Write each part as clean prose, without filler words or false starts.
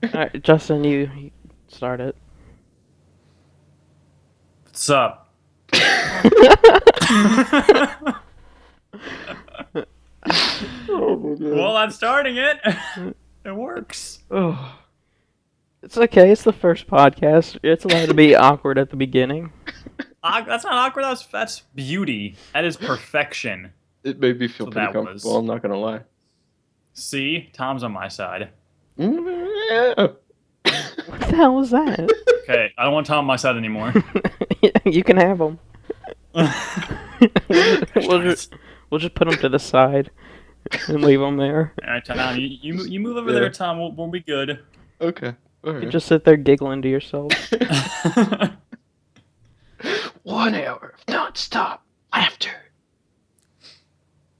Alright, Justin, you start it. What's up? Oh my Well, god. I'm starting it. It works. Oh, it's okay. It's the first podcast. It's allowed to be awkward at the beginning. That's not awkward. That's beauty. That is perfection. It made me feel So pretty that comfortable, was. I'm not gonna lie. See, Tom's on my side. Yeah. What the hell was that? Okay, I don't want Tom on my side anymore. You can have them. Gosh we'll darn it. just we'll just put them to the side and leave them there. All right, Tom, you move over Yeah. there, Tom. We'll be good. Okay. You Alright. just sit there giggling to yourself. 1 hour of non-stop laughter.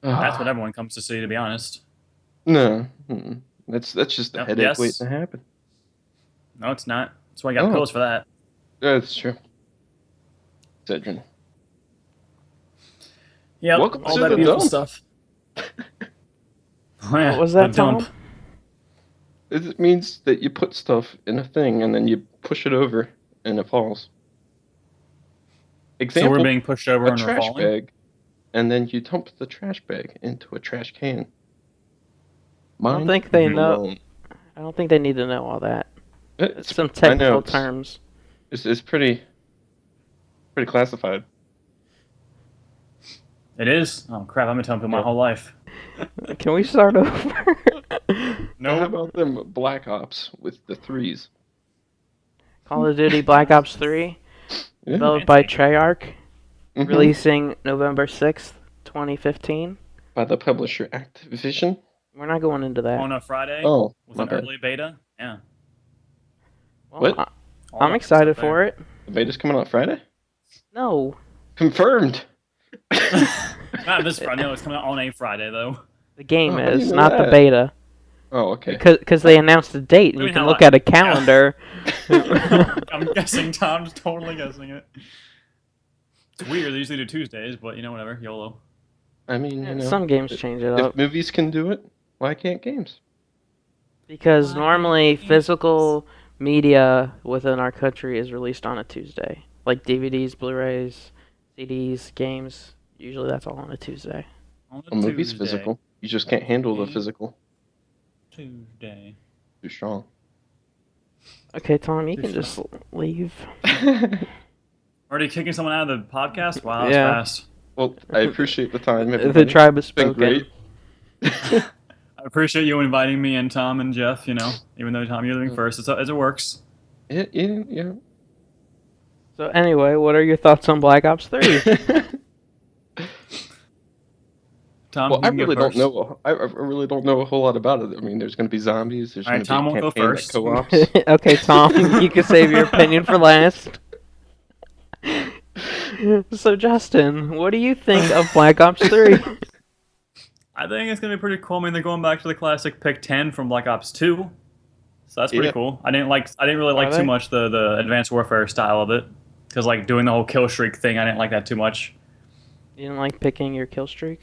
That's what everyone comes to see, to be honest. No. That's just a Yep, headache yes. waiting to happen. No, it's not. That's why I got Oh. pills for that. That's true. Cedrin. Yep, Welcome all to that the beautiful dump. stuff. Oh, yeah, What was that, the dump. Tom? It means that you put stuff in a thing and then you push it over and it falls. So Example, we're being pushed over a and we're trash falling. bag, and then you dump the trash bag into a trash can. I don't Mind think they you know. alone. I don't think they need to know all that. It's It's, some I know, technical terms. it's pretty classified. It is. Oh crap! I've been telling people my Yeah. whole life. Can we start over? How No. about them Black Ops with the threes? Call of Duty Black Ops 3, Yeah. developed by Treyarch, Mhm. releasing November 6th, 2015. By the publisher Activision. We're not going into that. On a Friday Oh, with my an bad. early beta. Yeah. Well, What? All I'm that excited stuff there. for it. The beta's coming out Friday? No, Confirmed. Not this Friday. No, it's coming out on a Friday though. the game Oh, how do you is, know not the that? beta. Oh, okay. Because they announced the date, and I you mean, can hell, look at a calendar. I'm guessing Tom's totally guessing it. It's weird. They usually do Tuesdays, but you know, whatever. YOLO. I mean, you know, Some games change it if up. movies can do it, why can't games? Because normally physical media within our country is released on a Tuesday. Like DVDs, Blu-rays, CDs, games. Usually that's all on a Tuesday. On A movie's Tuesday. physical. You just can't handle the physical. Tuesday. Too strong. Okay, Tom, you can just leave. Already kicking someone out of the podcast? Wow, that's Yeah. fast. Well, I appreciate the time. The Everybody. tribe has It's been spoken. great. I appreciate you inviting me and Tom and Jeff. You know, even though Tom, you're leaving first, it works. Yeah. So anyway, what are your thoughts on Black Ops 3? Tom, Well, you I can go really don't first. know. I really don't know a whole lot about it. I mean, there's going to be zombies. There's All going right, to be Tom a won't go campaign first. that co-ops. Okay, Tom, you can save your opinion for last. So Justin, what do you think of Black Ops 3? I think it's gonna be pretty cool. I mean, they're going back to the classic pick 10 from Black Ops 2, so that's pretty Yeah. cool. I didn't really like Are too they? much the Advanced Warfare style of it, because like doing the whole kill streak thing, I didn't like that too much. You didn't like picking your kill streak?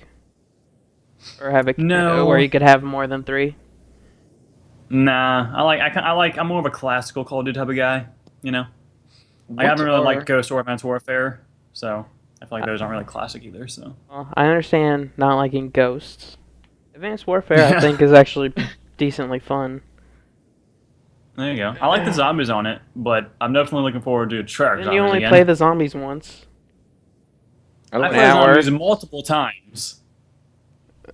Or have it No. where you could have more than 3? Nah, I'm more of a classical Call of Duty type of guy. You know, I What haven't really are- liked Ghost or Advanced Warfare, so I feel like those aren't really classic either. So Well, I understand not liking ghosts. Advanced Warfare, I Yeah. think, is actually decently fun. there you go. I like the zombies on it, but I'm definitely looking forward to Treyarch Didn't zombies you only again. play the zombies once? I I don't played know. hour. zombies multiple times.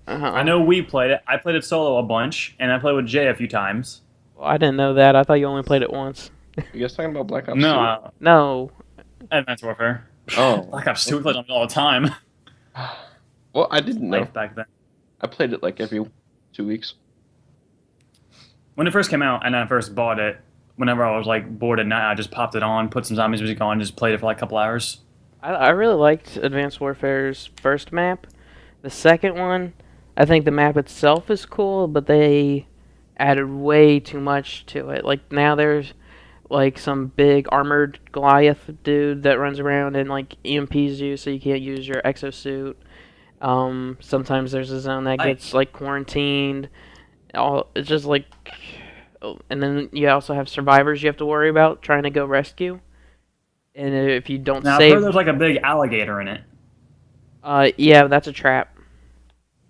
I know we played it. I played it solo a bunch, and I played with Jay a few times. Well, I didn't know that. I thought you only played it once. You guys talking about Black Ops No, 2? No. Advanced Warfare. Oh. Black Ops 2, we played it all the time. Well, I didn't know. Life back then. I played it like every 2 weeks. When it first came out, and I first bought it, whenever I was like bored at night, I just popped it on, put some zombies music on, just played it for like a couple hours. I really liked Advanced Warfare's first map. The second one, I think the map itself is cool, but they added way too much to it. Like, now there's like some big armored Goliath dude that runs around and like EMPs you so you can't use your exosuit. Sometimes there's a zone that I- gets like quarantined. It's just like and then you also have survivors you have to worry about trying to go rescue. And if you don't Now I've heard save, there's like a big alligator in it. yeah, that's a trap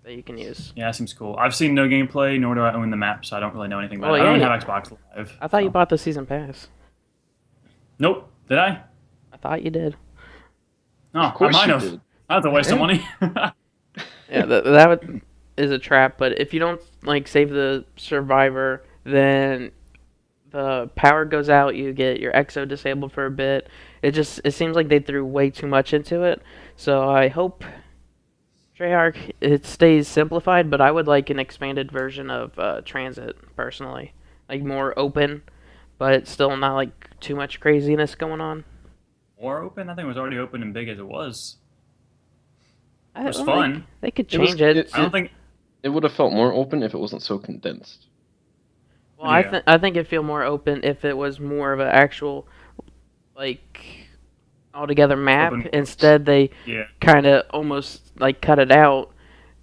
that you can use. Yeah, that seems cool. I've seen no gameplay, nor do I own the map, so I don't really know anything about Well, it. I don't yeah, even have Xbox Live. I thought you so. bought the season pass. Nope. Did I? I thought you did. No, Of course I might you have. did. I have to waste some Yeah. money. Yeah, is a trap. But if you don't like save the survivor, then the power goes out. You get your exo disabled for a bit. It seems like they threw way too much into it. So I hope Treyarch it stays simplified. But I would like an expanded version of Transit personally, like more open, but still not like too much craziness going on. More open? I think it was already open and big as it was. It was fun. They could It was- change it. I don't think. It would have felt more open if it wasn't so condensed. Well, Yeah. I think it'd feel more open if it was more of an actual, like, altogether map. Open- Instead, they Yeah. kind of almost like cut it out,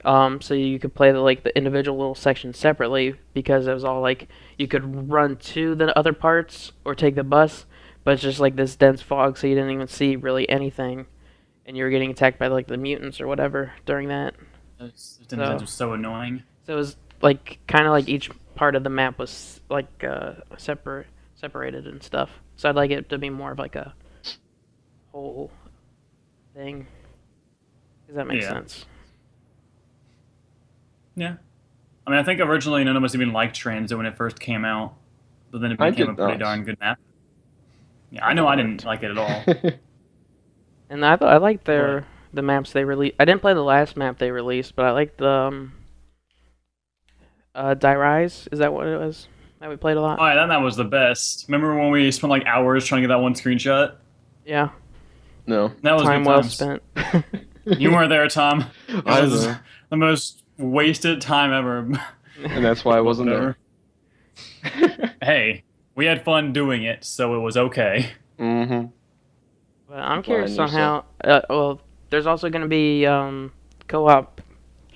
so you could play the individual little sections separately because it was all like you could run to the other parts or take the bus, but it's just like this dense fog, so you didn't even see really anything, and you were getting attacked by like the mutants or whatever during that. It was so annoying. So it was like kind of like each part of the map was like separated and stuff. So I'd like it to be more of like a whole thing. Does that make Yeah. sense? Yeah. I mean, I think originally none of us even liked Transit when it first came out, but then it I became a did pretty not. darn good map. Yeah, I know I didn't like it at all. And I liked the maps they released. I didn't play the last map they released, but I liked the Die Rise. Is that what it was? That we played a lot. Oh, yeah, that was the best. Remember when we spent like hours trying to get that one screenshot? Yeah, No. That was time good well times. spent. You weren't there, Tom. It I was know. the most wasted time ever. And that's why I wasn't there. Hey, we had fun doing it, so it was okay. Mm-hmm. But I'm Well, curious and you on how. Well, there's also going to be co-op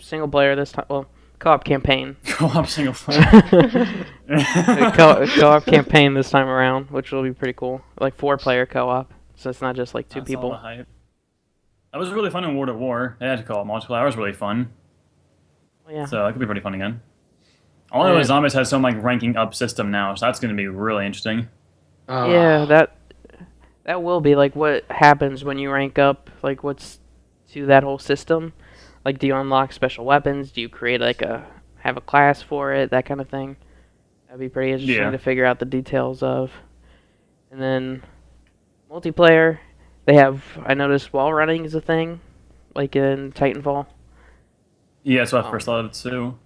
single player this time. Well, co-op campaign. Co-op single player. Co-op campaign this time around, which will be pretty cool. Like 4-player co-op, so it's not just like two That's all the people. hype. That was really fun in World at War. They had to call it multiplayer. That was really fun. Well, yeah. So that could be pretty fun again. All I know is Zombies has some like ranking up system now, so that's going to be really interesting. Yeah, that will be like what happens when you rank up. Like what's to that whole system. Like, do you unlock special weapons? Do you create have a class for it? That kind of thing. That'd be pretty interesting Yeah. to figure out the details of. And then multiplayer, I noticed wall running is a thing, like in Titanfall. Yeah, that's what I first thought of it too.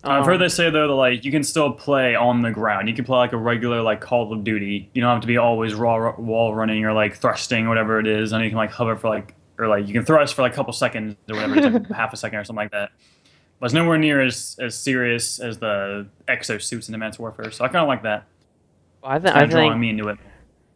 I've Um, heard they say though that like you can still play on the ground. You can play like a regular like Call of Duty. You don't have to be always raw wall running or like thrusting, whatever it is. And you can like hover for like or like you can thrust for like a couple seconds or whatever, it's like half a second or something like that. But it's nowhere near as serious as the exosuits in Advanced Warfare. So I kind of like that. I, It's th- kind I of drawing think me into it.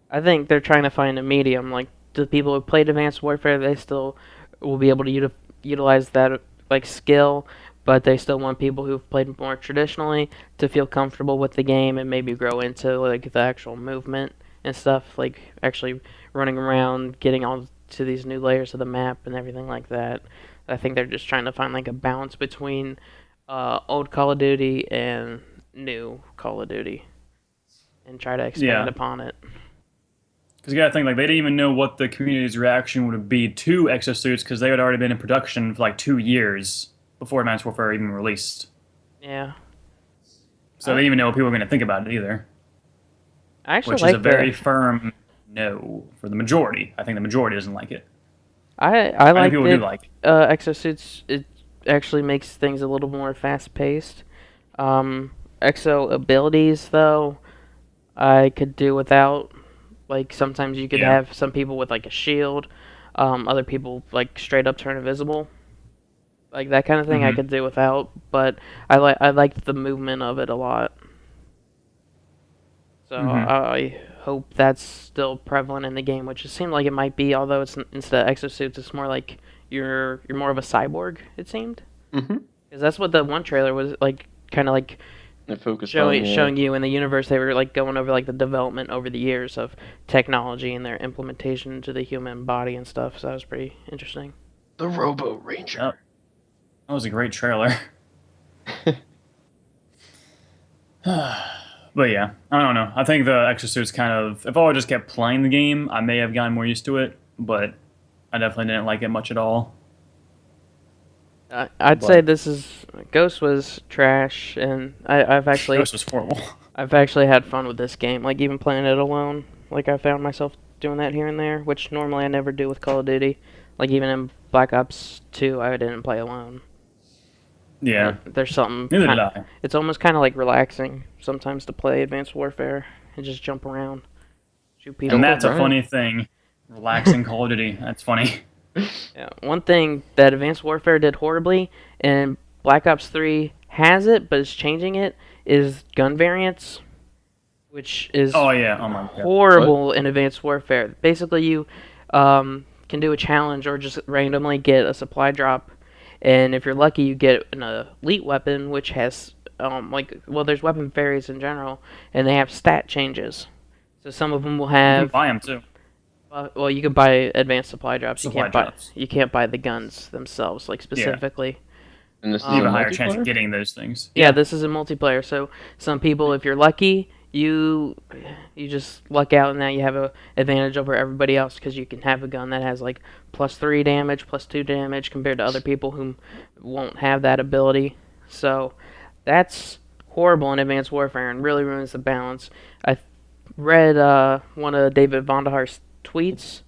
I think they're trying to find a medium. Like the people who played Advanced Warfare, they still will be able to utilize that like skill, but they still want people who've played more traditionally to feel comfortable with the game and maybe grow into like the actual movement and stuff, like actually running around, getting all to these new layers of the map and everything like that. I think they're just trying to find like a balance between old Call of Duty and new Call of Duty and try to expand upon it. Because you gotta think, like, they didn't even know what the community's reaction would be to exosuits because they had already been in production for like 2 years before Advanced Warfare even released. Yeah. So they didn't even know what people were going to think about it either. I actually Which like is a very firm no for the majority. I think the majority doesn't like it. I I like think people that do like it. exosuits. It actually makes things a little more fast paced. Exo abilities though, I could do without. Like sometimes you could Yeah. have some people with like a shield, other people like straight up turn invisible. Like that kind of thing I Mhm. could do without, but I liked the movement of it a lot. So Mhm. I hope that's still prevalent in the game, which it seemed like it might be. Although it's instead of exosuits, it's more like you're more of a cyborg. It seemed Mm-hmm. because that's what the one trailer was like, kind of like It focused on showing you in the universe. They were like going over like the development over the years of technology and their implementation into the human body and stuff. So that was pretty interesting. the Robo Ranger. That was a great trailer. But yeah, I don't know. I think the exosuit's kind of. If I would just kept playing the game, I may have gotten more used to it. But I definitely didn't like it much at all. I'd say this is Ghost was trash, and I've actually Ghost was horrible. I've actually had fun with this game. Like even playing it alone, like I found myself doing that here and there, which normally I never do with Call of Duty. Like even in Black Ops 2, I didn't play alone. Yeah. There's something. Neither did I. It's almost kind of like relaxing sometimes to play Advanced Warfare and just jump around, shoot people. And that's a funny thing. Relaxing Call of Duty. That's funny. Yeah. One thing that Advanced Warfare did horribly, and Black Ops 3 has it, but is changing it, is gun variants, which is Oh yeah. Oh my god. horrible in Advanced Warfare. Basically, you can do a challenge or just randomly get a supply drop, and if you're lucky, you get an elite weapon, which has there's weapon fairies in general, and they have stat changes. So some of them will You have. can buy them too. Well, you can buy advanced supply drops. Supply drops. You can't buy the guns themselves, like specifically. And this is You have a a higher chance multiplayer? of getting those things. Yeah, this is a multiplayer. So some people, if you're lucky, you just luck out, and now you have a advantage over everybody else because you can have a gun that has like +3 damage, +2 damage compared to other people who won't have that ability. So that's horrible in Advanced Warfare and really ruins the balance. I read one of David Vonderhaar's tweets,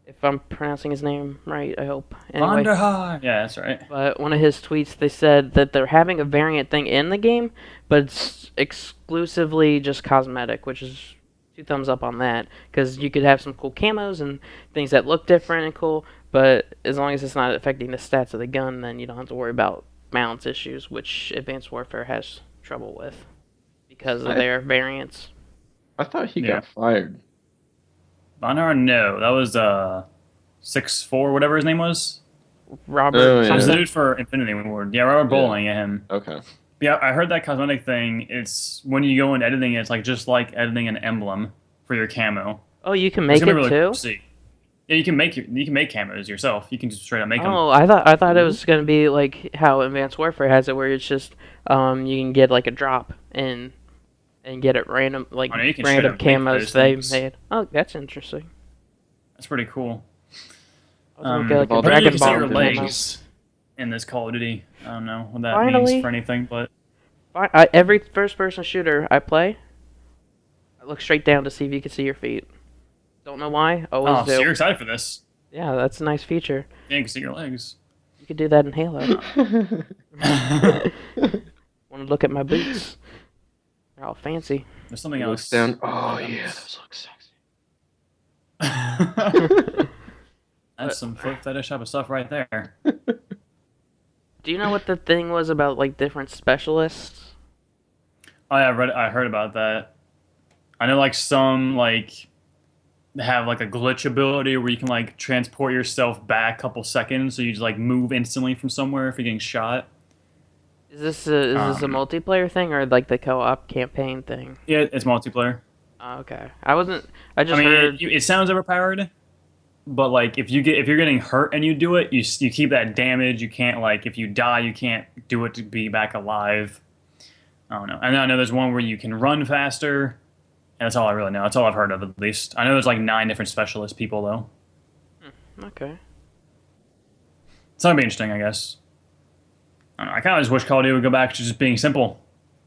if I'm pronouncing his name right, I hope. Anyway, Vonderhaar. Yeah, that's right. but one of his tweets, they said that they're having a variant thing in the game, but it's exclusively just cosmetic, which is 2 thumbs up on that, because you could have some cool camos and things that look different and cool, but as long as it's not affecting the stats of the gun, then you don't have to worry about balance issues, which Advanced Warfare has trouble with because of their variants. I thought he Yeah. got fired. Vonderhaar, no. That was 6'4", whatever his name was. Robert, Oh, yeah. It was the something. dude for Infinity Ward. Yeah, Robert Bowling, yeah, him. Okay. Yeah, I heard that cosmetic thing. It's when you go in editing, it's like just like editing an emblem for your camo. Oh, you can It's make gonna it be really too? cool to see. Yeah, you can make camos yourself. You can just straight up make them. Oh, I thought it was gonna be like how Advanced Warfare has it, where it's just you can get like a drop and get it random like Oh, no, you can straight random up make camos those they things. made. Oh, that's interesting. That's pretty cool. I was gonna get like well, a then Apparently Dragon you can see Ball your camo. legs in this Call of Duty. I don't know what that Finally. means for anything, but Every first-person shooter I play, I look straight down to see if you can see your feet. Don't know why. Always oh, do. so you're excited for this? Yeah, that's a nice feature. Yeah, you can see your legs. You could do that in Halo. Want to look at my boots? They're all fancy. There's something He else. looks down. Oh yeah, those look sexy. That's some foot fetish type of stuff right there. Do you know what the thing was about, like, different specialists? Oh yeah, I heard about that. I know like some like have like a glitch ability where you can like transport yourself back a couple seconds, so you just like move instantly from somewhere if you're getting shot. Is this a multiplayer thing or like the co-op campaign thing? Yeah, it's multiplayer. Oh, okay. I just I mean, heard. it sounds overpowered, but like if you're getting hurt and you do it, you keep that damage. You can't like if you die, you can't do it to be back alive. I don't know. And I know there's one where you can run faster. And that's all I really know. That's all I've heard of, at least. I know there's like 9 different specialist people, though. Okay. It's gonna be interesting, I guess. I don't know. I kind of just wish Call of Duty would go back to just being simple.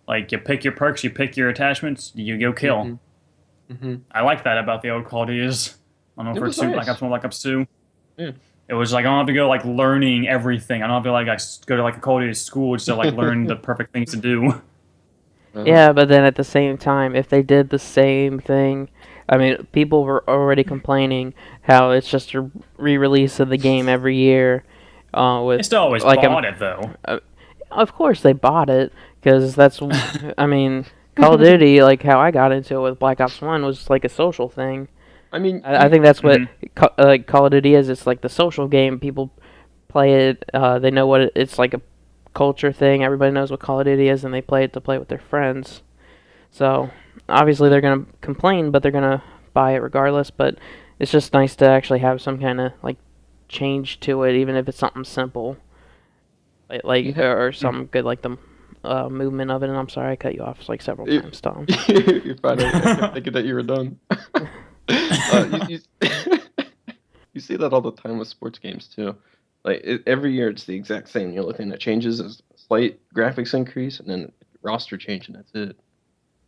Like, you pick your perks, you pick your attachments, you go kill. Mm-hmm. I like that about the old Call of Duties. I don't know It if was it's Black nice. Ops 1, Black Ops 2. Yeah. It was like, I don't have to go, like, learning everything. I don't have to, like, go to, like, a Call of Duty school just to, like, learn the perfect things to do. Yeah, but then at the same time, if they did the same thing, I mean, people were already complaining how it's just a re-release of the game every year. With They still always like bought it, though. Of course they bought it because that's. I mean, Call of Duty, like how I got into it with Black Ops 1, was like a social thing. I mean, I think that's what Call of Duty is. It's like the social game. People play it. They know what it's like a culture thing. Everybody knows what Call of Duty is, and they play it to play with their friends. So obviously they're gonna complain, but they're gonna buy it regardless. But it's just nice to actually have some kind of like change to it, even if it's something simple, or something good like the movement of it. And I'm sorry I cut you off like several times, Tom. You're fine. I kept thinking that you were done. You, you see that all the time with sports games too. Like every year, it's the exact same. You're looking at changes, a slight graphics increase, and then roster change, and that's it.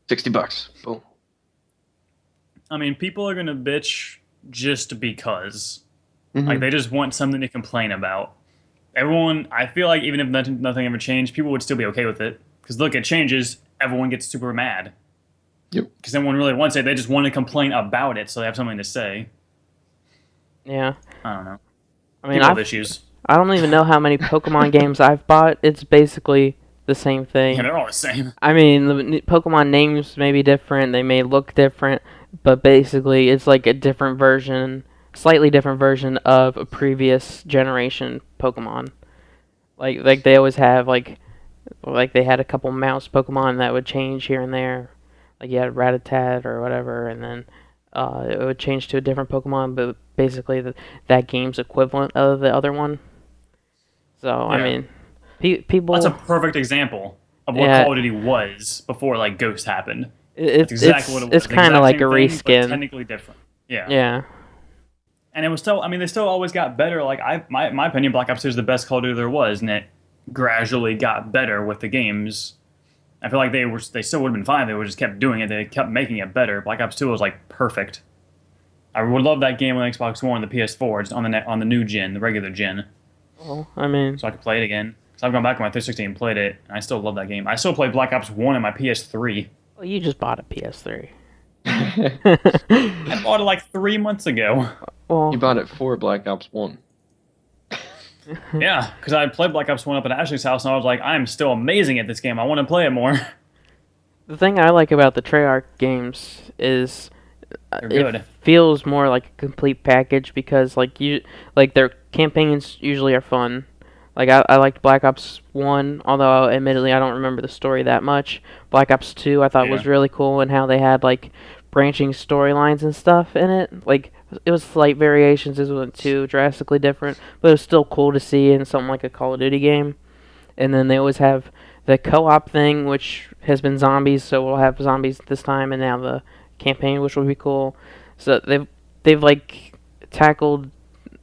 $60. Boom. I mean, people are gonna bitch just because, Mhm. like, they just want something to complain about. Everyone, I feel like even if nothing ever changed, people would still be okay with it. Because look, it changes, everyone gets super mad. Yep. Because no one really wants it. They just want to complain about it, so they have something to say. Yeah. I don't know. I mean, People have issues. I don't even know how many Pokemon games I've bought. It's basically the same thing. Yeah, they're all the same. I mean, the Pokemon names may be different, they may look different, but basically it's like a different version, slightly different version of a previous generation Pokemon. Like they always have like they had a couple mouse Pokemon that would change here and there. Like you had Rattata or whatever, and then it would change to a different Pokemon, but basically that game's equivalent of the other one. So Yeah. I mean, people. That's a perfect example of what Yeah. Call of Duty was before like Ghost happened. It's That's exactly what it was. It's The kind of exact like a same thing, but reskin. technically different. Yeah. Yeah. And it was still. I mean, they still always got better. Like my opinion, Black Ops 2 is the best Call of Duty there was, and it gradually got better with the games. I feel like they still would have been fine. They would just kept doing it. They kept making it better. Black Ops 2 was like perfect. I would love that game on Xbox One and the PS4, just on the new gen, the regular gen, Well, I mean, so I could play it again. So I've gone back on my 360 and played it, and I still love that game. I still play Black Ops 1 on my PS3. well, you just bought a PS3. I bought it like 3 months ago. Well, You bought it for Black Ops 1. Yeah, because I played Black Ops 1 up at Ashley's house, and I was like, I'm still amazing at this game. I want to play it more. the thing I like about the Treyarch games is They're good. it feels more like a complete package because like their campaigns usually are fun. Like I liked Black Ops 1, although admittedly I don't remember the story that much. Black Ops 2 I thought was Yeah. really cool and how they had like branching storylines and stuff in it. Like it was slight variations, it wasn't too drastically different, but it was still cool to see in something like a Call of Duty game. And then they always have the co-op thing, which has been zombies, so we'll have zombies this time, and now the campaign, which will be cool. So they've like tackled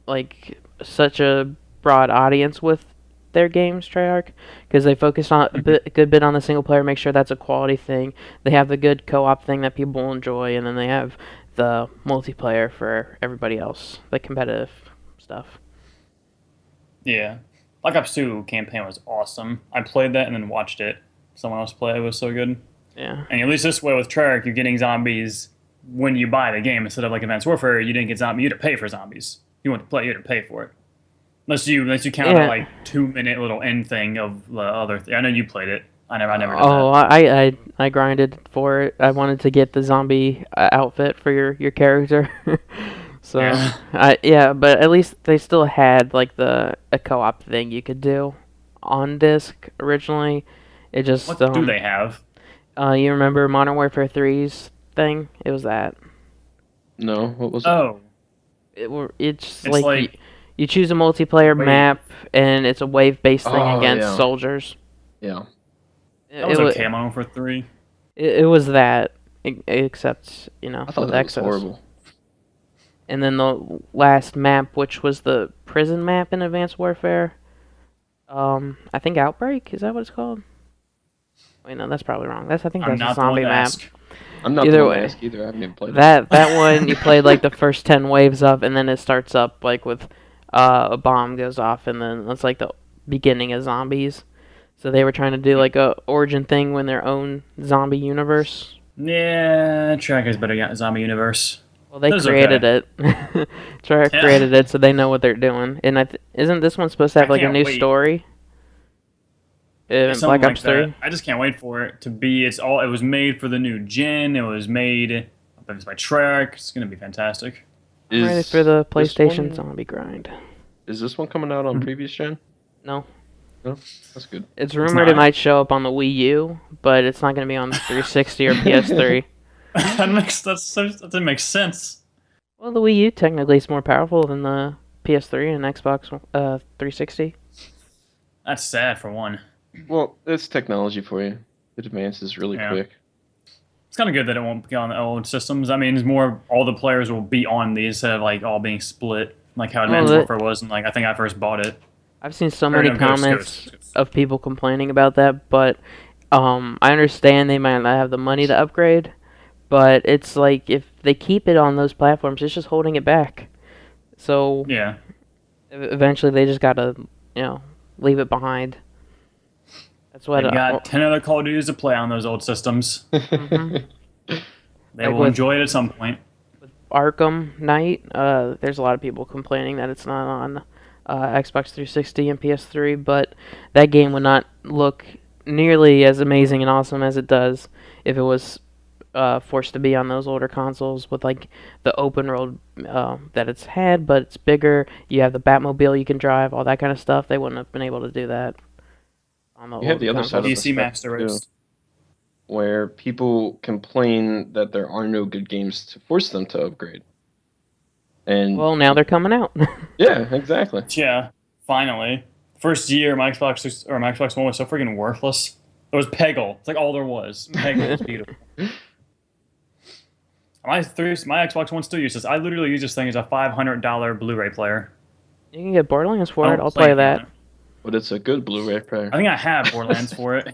like such a broad audience with their games, Treyarch, because they focus on a good bit on the single player, make sure that's a quality thing. They have the good co-op thing that people will enjoy, and then they have the multiplayer for everybody else, the competitive stuff. Yeah. Black Ops 2 campaign was awesome. I played that and then watched it. Someone else play it. It was so good. Yeah. And at least this way with Treyarch, you're getting zombies when you buy the game instead of like Advanced Warfare. You didn't get zombies. You had to pay for zombies. You want to play, you had to pay for it. Unless you count Yeah. that like 2-minute little end thing of the other. I know you played it. I never did Oh, that. I grinded for it. I wanted to get the zombie outfit for your character. So Yeah. but at least they still had like a co-op thing you could do on disc originally. It just What do they have? you remember Modern Warfare 3's thing? It was that. No, what was it? Oh, It's It's like- you choose a multiplayer Wave. map and it's a wave-based thing Oh, against yeah. soldiers. Yeah. that was it, okay. I'm on for 3. it was that, except I thought with that was Exos. horrible. And then the last map, which was the prison map in Advanced Warfare. I think Outbreak, is that what it's called? Wait, no, that's probably wrong. I think I'm that's a not the one zombie to map. ask. I'm not Either the one to way. ask either. I haven't even played it. That one you played like the first 10 waves of, and then it starts up like with a bomb goes off, and then it's like the beginning of zombies. So they were trying to do like a origin thing when their own zombie universe. Yeah, Treyarch has better zombie universe. Well, they That was created okay. it. Treyarch Yeah. created it, so they know what they're doing. And isn't this one supposed to have I like a can't new wait. story? In Something Black Ops like 3? that. I just can't wait for it to be. It was made for the new gen. It was made by Treyarch. It's gonna be fantastic. I'm ready Is for the this PlayStation one- zombie grind. Is this one coming out on previous gen? No. No, that's good. It's rumored it not. might show up on the Wii U, but it's not going to be on the 360 or PS3. That doesn't make sense. Well, the Wii U technically is more powerful than the PS3 and Xbox 360. That's sad for one. Well, it's technology for you. It advances really Yeah. quick. It's kind of good that it won't be on the old systems. I mean, it's more all the players will be on these instead of like all being split, like how Advanced Warfare was. And like I think I first bought it. I've seen so Or many no, comments Ghost. of people complaining about that, but I understand they might not have the money to upgrade, but it's like if they keep it on those platforms, it's just holding it back. So Yeah. eventually they just gotta, leave it behind. That's what They got 10 other Call of Duties to play on those old systems. Mhm. They Like will with- enjoy it at some point. Arkham Knight. There's a lot of people complaining that it's not on Xbox 360 and PS3, but that game would not look nearly as amazing and awesome as it does if it was forced to be on those older consoles with like the open world that it's had, but it's bigger. You have the Batmobile you can drive, all that kind of stuff. They wouldn't have been able to do that on the You have the older other side of consoles. the PC spectrum, Master too, Race. where people complain that there are no good games to force them to upgrade. And Well, now they're coming out. yeah, exactly. Yeah, finally. First year, my Xbox One was so freaking worthless. It was Peggle. It's like all there was. Peggle was beautiful. My Xbox One still uses. I literally use this thing as a $500 Blu-ray player. You can get Borderlands for I it. don't I'll play anything on that. it. But it's a good Blu-ray player. I think I have Borderlands for it.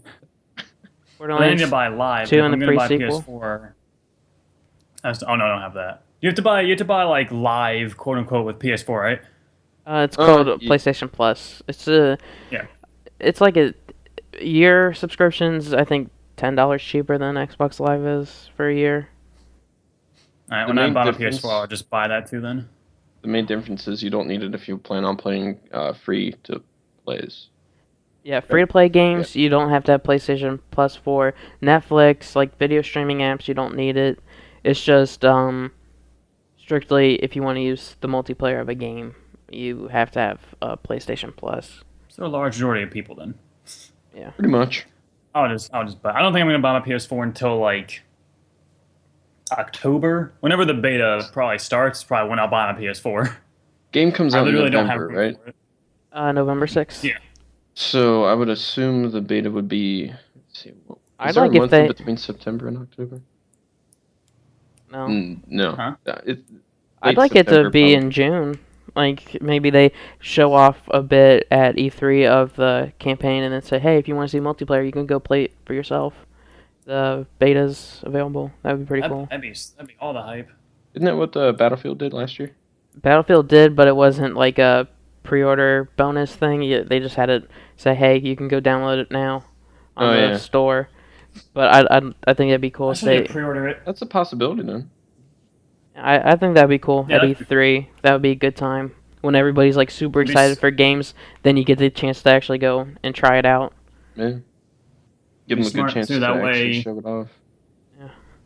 But I need Borderlands to buy Live. 2 If and I'm the gonna buy pre-sequel. PS4. Oh no, I don't have that. You have to buy like Live, quote unquote, with PS4, right? It's called yeah. PlayStation Plus. Yeah. It's like a year subscriptions. I think $10 cheaper than Xbox Live is for a year. All right, The when I main buy a difference- PS4, I'll just buy that too then. The main difference is you don't need it if you plan on playing free to plays. Yeah, free to play games. You don't have to have PlayStation Plus for Netflix, like video streaming apps. You don't need it. It's just strictly if you want to use the multiplayer of a game, you have to have PlayStation Plus. So a large majority of people then. Pretty much. I'll just buy. I don't think I'm gonna buy my PS4 until like October. Whenever the beta probably starts, probably when I'll buy my PS4. Game comes I out in literally don't have November, room right? for it. November 6th. Yeah. So I would assume the beta would be. Let's see. I'd Is there like a if month they- in between September and October? No, No. Huh? I'd late like it to September, be probably. in June. Like maybe they show off a bit at E3 of the campaign and then say, hey, if you want to see multiplayer, you can go play it for yourself. The beta's available. That would be pretty cool. That'd be all the hype. Isn't that what Battlefield did last year? Battlefield did, but it wasn't like a pre-order bonus thing. They just had to say, hey, you can go download it now on the store. But I think that'd be cool I if should they. pre-order it. That's a possibility, then. I think that'd be cool Yeah, at E3. That would be a good time when everybody's like super excited for games. Then you get the chance to actually go and try it out. Yeah. Give Be them a good smart, chance too, to that actually way- show it off.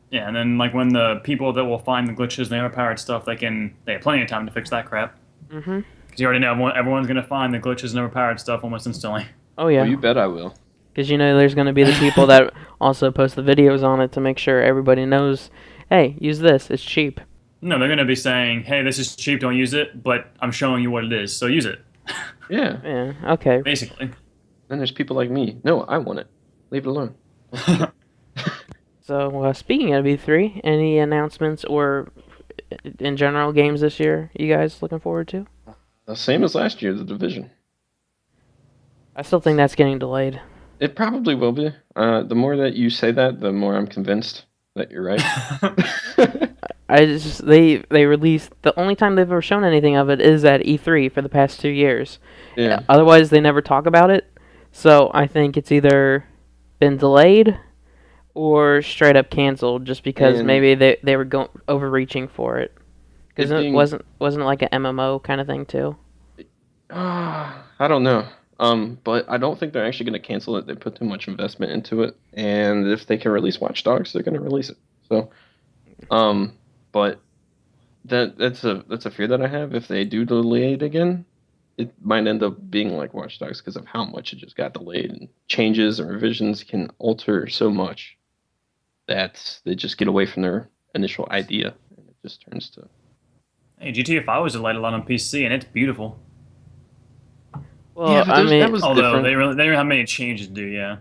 Yeah, and then like when the people that will find the glitches and the overpowered stuff, they have plenty of time to fix that crap. Mhm. Because you already know everyone's gonna find the glitches and overpowered stuff almost instantly. Oh yeah. Well, you bet I will. Because there's going to be the people that also post the videos on it to make sure everybody knows, hey, use this, it's cheap. No, they're gonna be saying, "Hey, this is cheap, don't use it," but I'm showing you what it is, so use it. Yeah. Yeah, okay. Basically. Then there's people like me. No, I want it. Leave it alone. So, speaking of E3, any announcements or in general games this year you guys looking forward to? The same as last year, The Division. I still think that's getting delayed. It probably will be. The more that you say that, the more I'm convinced that you're right. They released, the only time they've ever shown anything of it is at E3 for the past 2 years. Yeah. Otherwise, they never talk about it. So I think it's either been delayed or straight up canceled, just because And- maybe they were overreaching for it. Because It it being- wasn't it like an MMO kind of thing too. I don't know. But I don't think they're actually going to cancel it. They put too much investment into it, and if they can release Watch Dogs, they're going to release it. So, but that's a fear that I have. If they do delay it again, it might end up being like Watch Dogs because of how much it just got delayed, and changes and revisions can alter so much that they just get away from their initial idea, and it just turns to. Hey, GTA 5 was delayed a lot on PC, and it's beautiful. Yeah, Well, but I that mean, was Although different. they didn't have many changes to do. Yeah,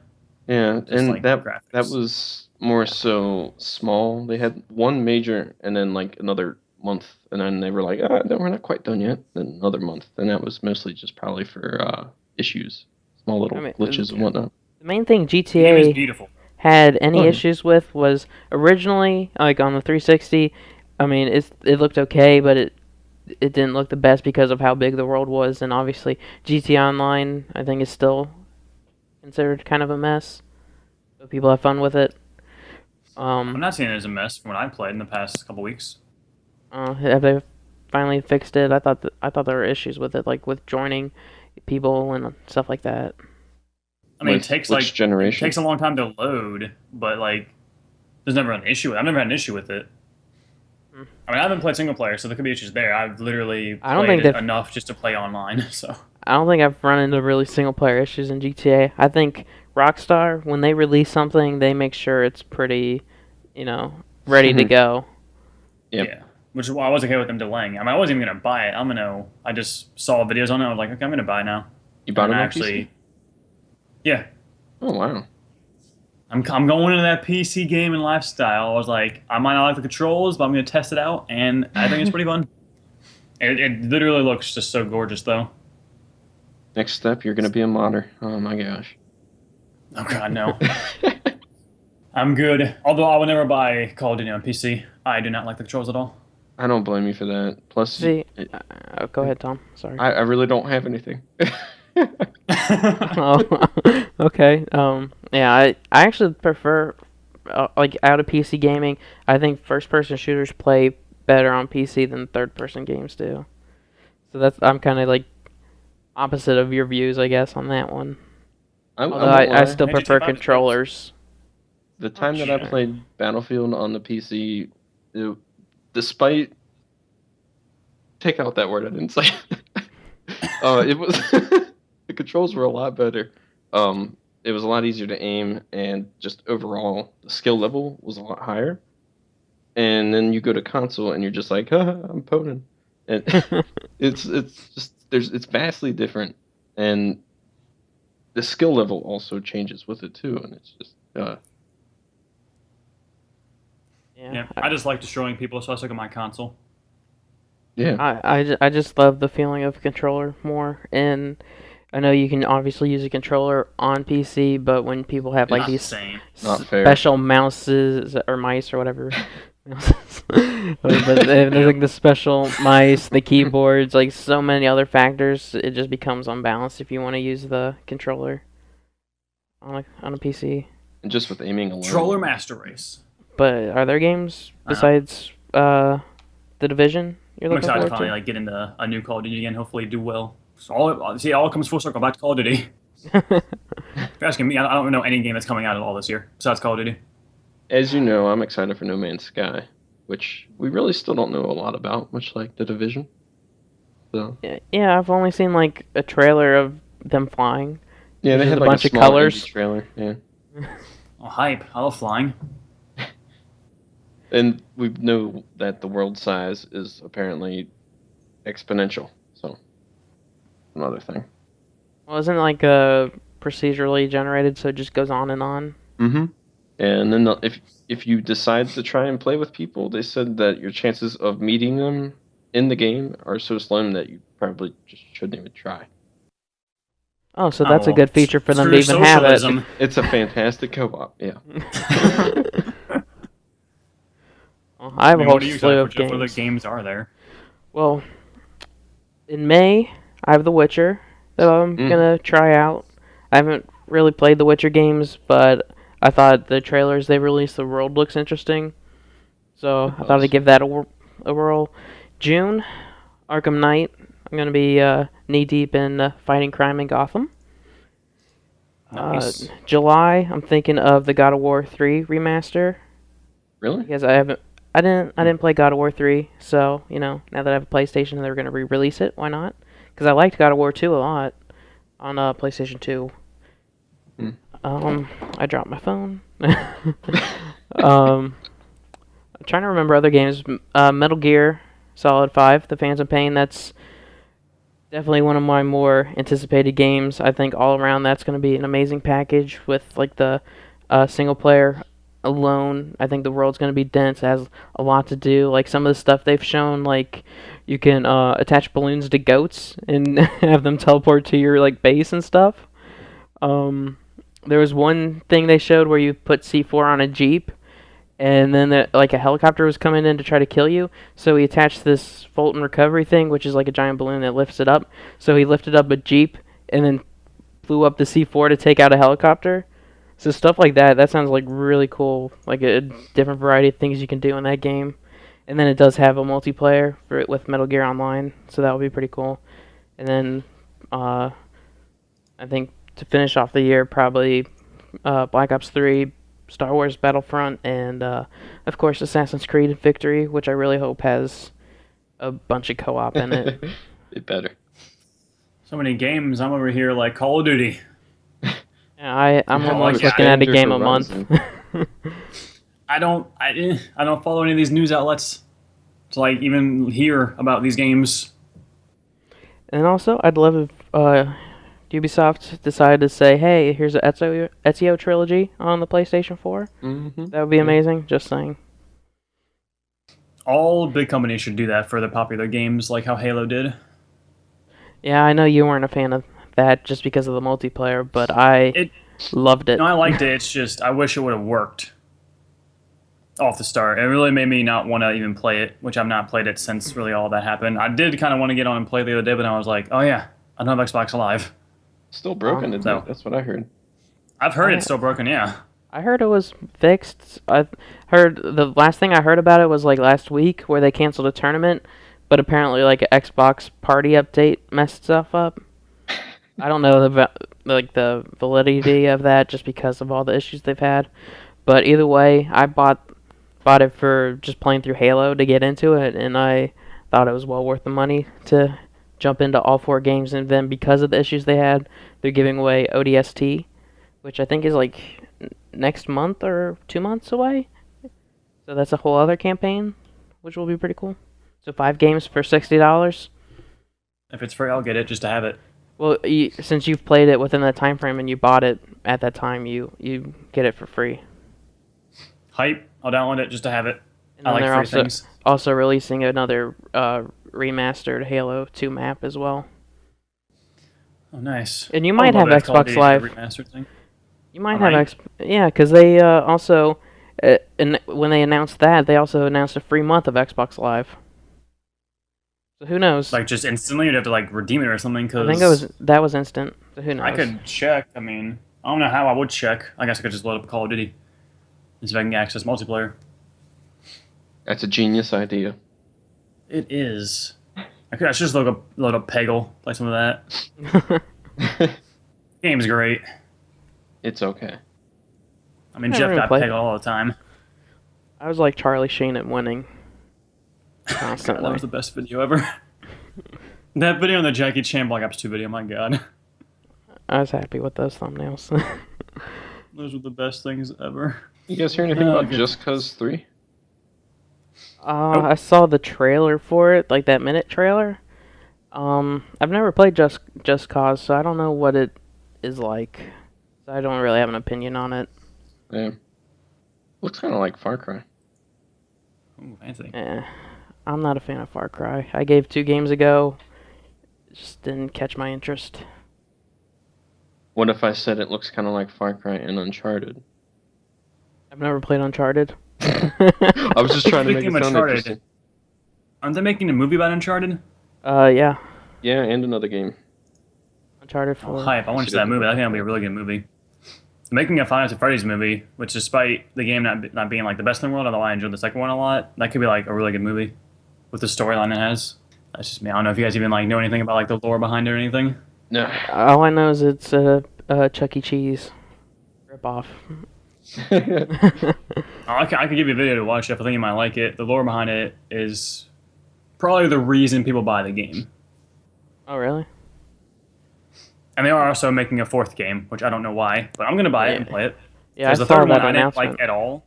Yeah, just and like that graphics. was more so small. They had one major and then like another month, and then they were like, no, we're not quite done yet. Then another month, and that was mostly just probably for issues, small I little mean, glitches and whatnot. the main thing The game is GTA beautiful. had Oh any yeah. issues with was originally like on the 360. I mean, it looked okay, but it didn't look the best because of how big the world was, and obviously GTA Online I think is still considered kind of a mess. But people have fun with it. I'm Um, not seeing it as a mess from what I played in the past couple weeks. have they finally fixed it? I thought there were issues with it, like with joining people and stuff like that. I mean, With which it generation? takes a long time to load, but like, there's never an issue. I've never had an issue with it. Hmm. I mean, I haven't played single player, so there could be issues there. I've literally I don't played think it they've enough just to play online. So I don't think I've run into really single player issues in GTA. I think Rockstar, when they release something, they make sure it's pretty, ready to go. Yep. yeah, which is why I was okay with them delaying. I mean, I wasn't even gonna buy it. I just saw videos on it. I was like, okay, I'm gonna buy it now. You And bought then it I on PC? actually, yeah, Oh wow. I'm going into that PC gaming lifestyle. I was like, I might not like the controls, but I'm gonna test it out, and I think it's pretty fun. It literally looks just so gorgeous, though. Next step, you're gonna be a modder. Oh my gosh. Oh god, no. I'm good. Although I would never buy Call of Duty on PC. I do not like the controls at all. I don't blame you for that. Plus, See, go ahead, Tom. Sorry. I really don't have anything. Oh, okay. Yeah, I actually prefer like out of PC gaming. I think first-person shooters play better on PC than third-person games do. So I'm kind of like opposite of your views, I guess, on that one. I Although won't I lie. still Hey, prefer GTA 5 is great. controllers. The time that I shit. played Battlefield on the PC, despite take out that word I didn't say, it was the controls were a lot better. It was a lot easier to aim, and just overall the skill level was a lot higher. And then you go to console, and you're just like, I'm poning, and it's just it's vastly different, and the skill level also changes with it too, and it's just Yeah, I just like destroying people, so I took my console. yeah. I just love the feeling of a controller more, and I know you can obviously use a controller on PC, but when people have like Not the these same. Not fair. special mouses or mice or whatever, but there's like the special mice, the keyboards, like so many other factors, it just becomes unbalanced if you want to use the controller on a PC. And just with aiming alone. Troller Master Race. But are there games I know. besides The Division you're I'm looking excited to forward finally to? like get into a new Call of Duty again. Hopefully, do well. So all comes full circle back to Call of Duty. If you're asking me, I don't know any game that's coming out at all this year besides Call of Duty. As you know, I'm excited for No Man's Sky, which we really still don't know a lot about, much like The Division. So Yeah, I've only seen like a trailer of them flying. yeah, they Just had a like bunch a of small colors. indie trailer. Yeah, Oh, hype! I love flying. and we know that the world size is apparently exponential. So another thing. Well, isn't it like procedurally generated, so it just goes on and on? Mm-hmm. And then if you decide to try and play with people, they said that your chances of meeting them in the game are so slim that you probably just shouldn't even try. Oh, so Oh, that's a well, good feature for them to screw even have it. socialism. It's a fantastic co-op. Yeah. Well, I have a mean, whole what are you slew excited for, of Jeff? What other games. games are there? Well, in May, I have The Witcher that I'm gonna try out. I haven't really played the Witcher games, but I thought the trailers they released, the world looks interesting. So I thought I'd give that a whirl. June, Arkham Knight. I'm gonna be knee deep in fighting crime in Gotham. Nice. July, I'm thinking of the God of War 3 remaster Really? because I didn't play God of War 3, so now that I have a PlayStation, they're gonna re-release it. Why not? because I liked God of War 2 a lot on PlayStation 2. Hmm. I dropped my phone. I'm trying to remember other games. Metal Gear Solid 5, The Phantom Pain. That's definitely one of my more anticipated games. I think all around that's going to be an amazing package with like the single player alone. I think the world's going to be dense. It has a lot to do. Like some of the stuff they've shown, like you can attach balloons to goats and have them teleport to your like base and stuff. There was one thing they showed where you put C4 on a Jeep, and then like a helicopter was coming in to try to kill you. So he attached this Fulton recovery thing, which is like a giant balloon that lifts it up. So he lifted up a Jeep and then flew up the C4 to take out a helicopter. So stuff like that, that sounds like really cool. Like a different variety of things you can do in that game. And then it does have a multiplayer for it with Metal Gear Online, so that would be pretty cool. And then I think to finish off the year, probably Black Ops 3, Star Wars Battlefront, and of course Assassin's Creed Victory, which I really hope has a bunch of co-op in it. It better. So many games. I'm over here like Call of Duty. Yeah, I'm Yeah, almost like looking at a Avengers game or a month. I don't follow any of these news outlets to like even hear about these games. And also, I'd love if Ubisoft decided to say, hey, here's an Ezio trilogy on the PlayStation 4. Mm-hmm. That would be amazing, just saying. All big companies should do that for their popular games, like how Halo did. Yeah, I know you weren't a fan of that just because of the multiplayer, but I loved it. No, I liked it. It's just I wish it would have worked off the start. It really made me not want to even play it, which I've not played it since really all that happened. I did kind of want to get on and play the other day, but then I was like, oh yeah, I don't have Xbox Live. Still broken, isn't so. it? That's what I heard. I've heard it's still broken, yeah. I heard it was fixed. I heard the last thing I heard about it was like last week where they canceled a tournament, but apparently like an Xbox party update messed stuff up. I don't know the validity of that just because of all the issues they've had. But either way, I bought it for just playing through Halo to get into it, and I thought it was well worth the money to jump into all 4 games. And then because of the issues they had, they're giving away ODST, which I think is like next month or 2 months away. So that's a whole other campaign, which will be pretty cool. So 5 games for $60. If it's free, I'll get it just to have it. Well, since you've played it within that time frame and you bought it at that time, you get it for free. Hype. I'll download it just to have it. And I then like they're free things. also releasing another remastered Halo 2 map as well. Oh, nice. And you might have Xbox Live. Remastered thing. You might have yeah, because they also, and when they announced that, they also announced a free month of Xbox Live. So who knows? Like just instantly, you'd have to like redeem it or something. Cause I think that was instant. So who knows? I could check. I mean, I don't know how I would check. I guess I could just load up Call of Duty and see if I can access multiplayer. That's a genius idea. It is. I should just load up Peggle, play some of that. Game's great. It's okay. I mean, I Jeff never got played Peggle it. all the time. I was like Charlie Sheen at winning. God, Constantly. that was the best video ever. That video and the Jackie Chan Black Ops 2 video, my god. I was happy with those thumbnails. Those were the best things ever. You guys hear anything about good. Just Cause 3? I saw the trailer for it, like that minute trailer. I've never played Just Cause, so I don't know what it is like. So I don't really have an opinion on it. Yeah. Looks kind of like Far Cry. Ooh, fancy. I'm not a fan of Far Cry. I gave 2 games ago. Just didn't catch my interest. What if I said it looks kind of like Far Cry and Uncharted? I've never played Uncharted. I was just trying to make it Speaking of sound Uncharted, interesting. aren't they making a movie about Uncharted? Yeah. Yeah, and another game. Uncharted Oh, 4. hype. I want to see that movie. I think that'll be a really good movie. Making a Five Nights at Freddy's movie, which despite the game not being like the best in the world, although I enjoyed the second one a lot, that could be like a really good movie with the storyline it has. That's just me. I don't know if you guys even like know anything about like the lore behind it or anything. No. All I know is it's a Chuck E. Cheese ripoff. I could give you a video to watch if I think you might like it. The lore behind it is probably the reason people buy the game. Oh, really? And they are also making a fourth game, which I don't know why, but I'm going to buy it and Yeah. play it. Yeah, I Because the saw third one that I didn't like announcement. at all.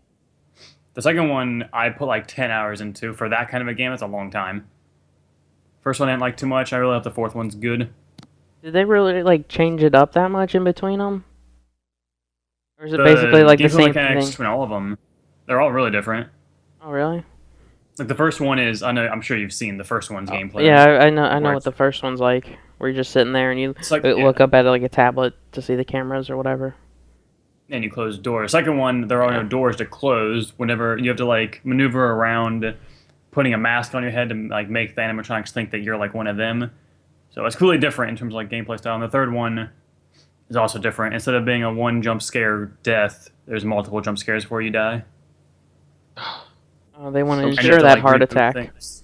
The second one I put like 10 hours into. For that kind of a game, it's a long time. First one I didn't like too much. I really hope the fourth one's good. Did they really like change it up that much in between them? Or is it basically The like the gameplay same mechanics thing? between all of them, they're all really different. Oh, really? Like the first one is, I know, I'm sure you've seen the first one's Oh, gameplay, yeah, right? I know Where what the first one's like. Where you're just sitting there and you it's like, look yeah, up at like a tablet to see the cameras or whatever. and you close doors. Second one, there are no Yeah. doors to close. Whenever you have to like maneuver around, putting a mask on your head to like make the animatronics think that you're like one of them. So it's completely different in terms of like gameplay style. And the third one is also different. Instead of being a one jump scare death, there's multiple jump scares before you die. Oh, they want to So And you have ensure to that like heart reboot attack. things.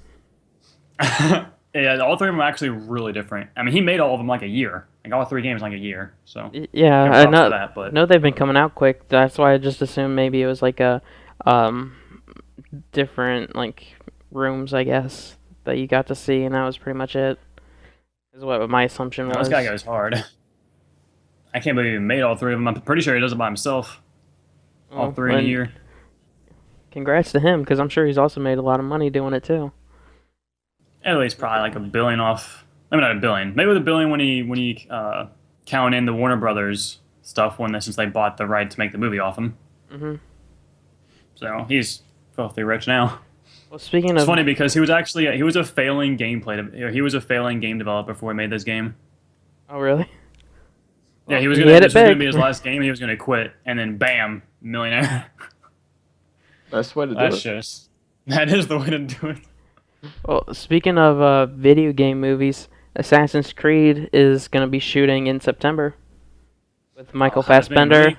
Yeah, all three of them are actually really different. I mean, he made all of them like a year. Like all three games like a year. So Yeah, give him I props for know. that. But Know they've been coming out quick. That's why I just assumed maybe it was like a um different like rooms, I guess, that you got to see, and that was pretty much it. Is what my assumption no, was. this guy goes hard. I can't believe he made all three of them. I'm pretty sure he does it by himself. All Well, three in a and year. congrats to him, because I'm sure he's also made a lot of money doing it too. At least probably like $1 billion off. I mean, not $1 billion. Maybe with $1 billion when he count in the Warner Brothers stuff since they bought the right to make the movie off him. Mhm. So he's filthy rich now. Well, speaking It's of, funny because he was actually he was a failing he was a failing game developer before he made this game. oh really? Yeah, he Well, was he gonna hit this it was gonna big. be his last game. He was gonna quit, and then bam, millionaire. Best way to do That's it. just that is the way to do it. Well, speaking of video game movies, Assassin's Creed is gonna be shooting in September with Michael That's being a Fassbender. movie?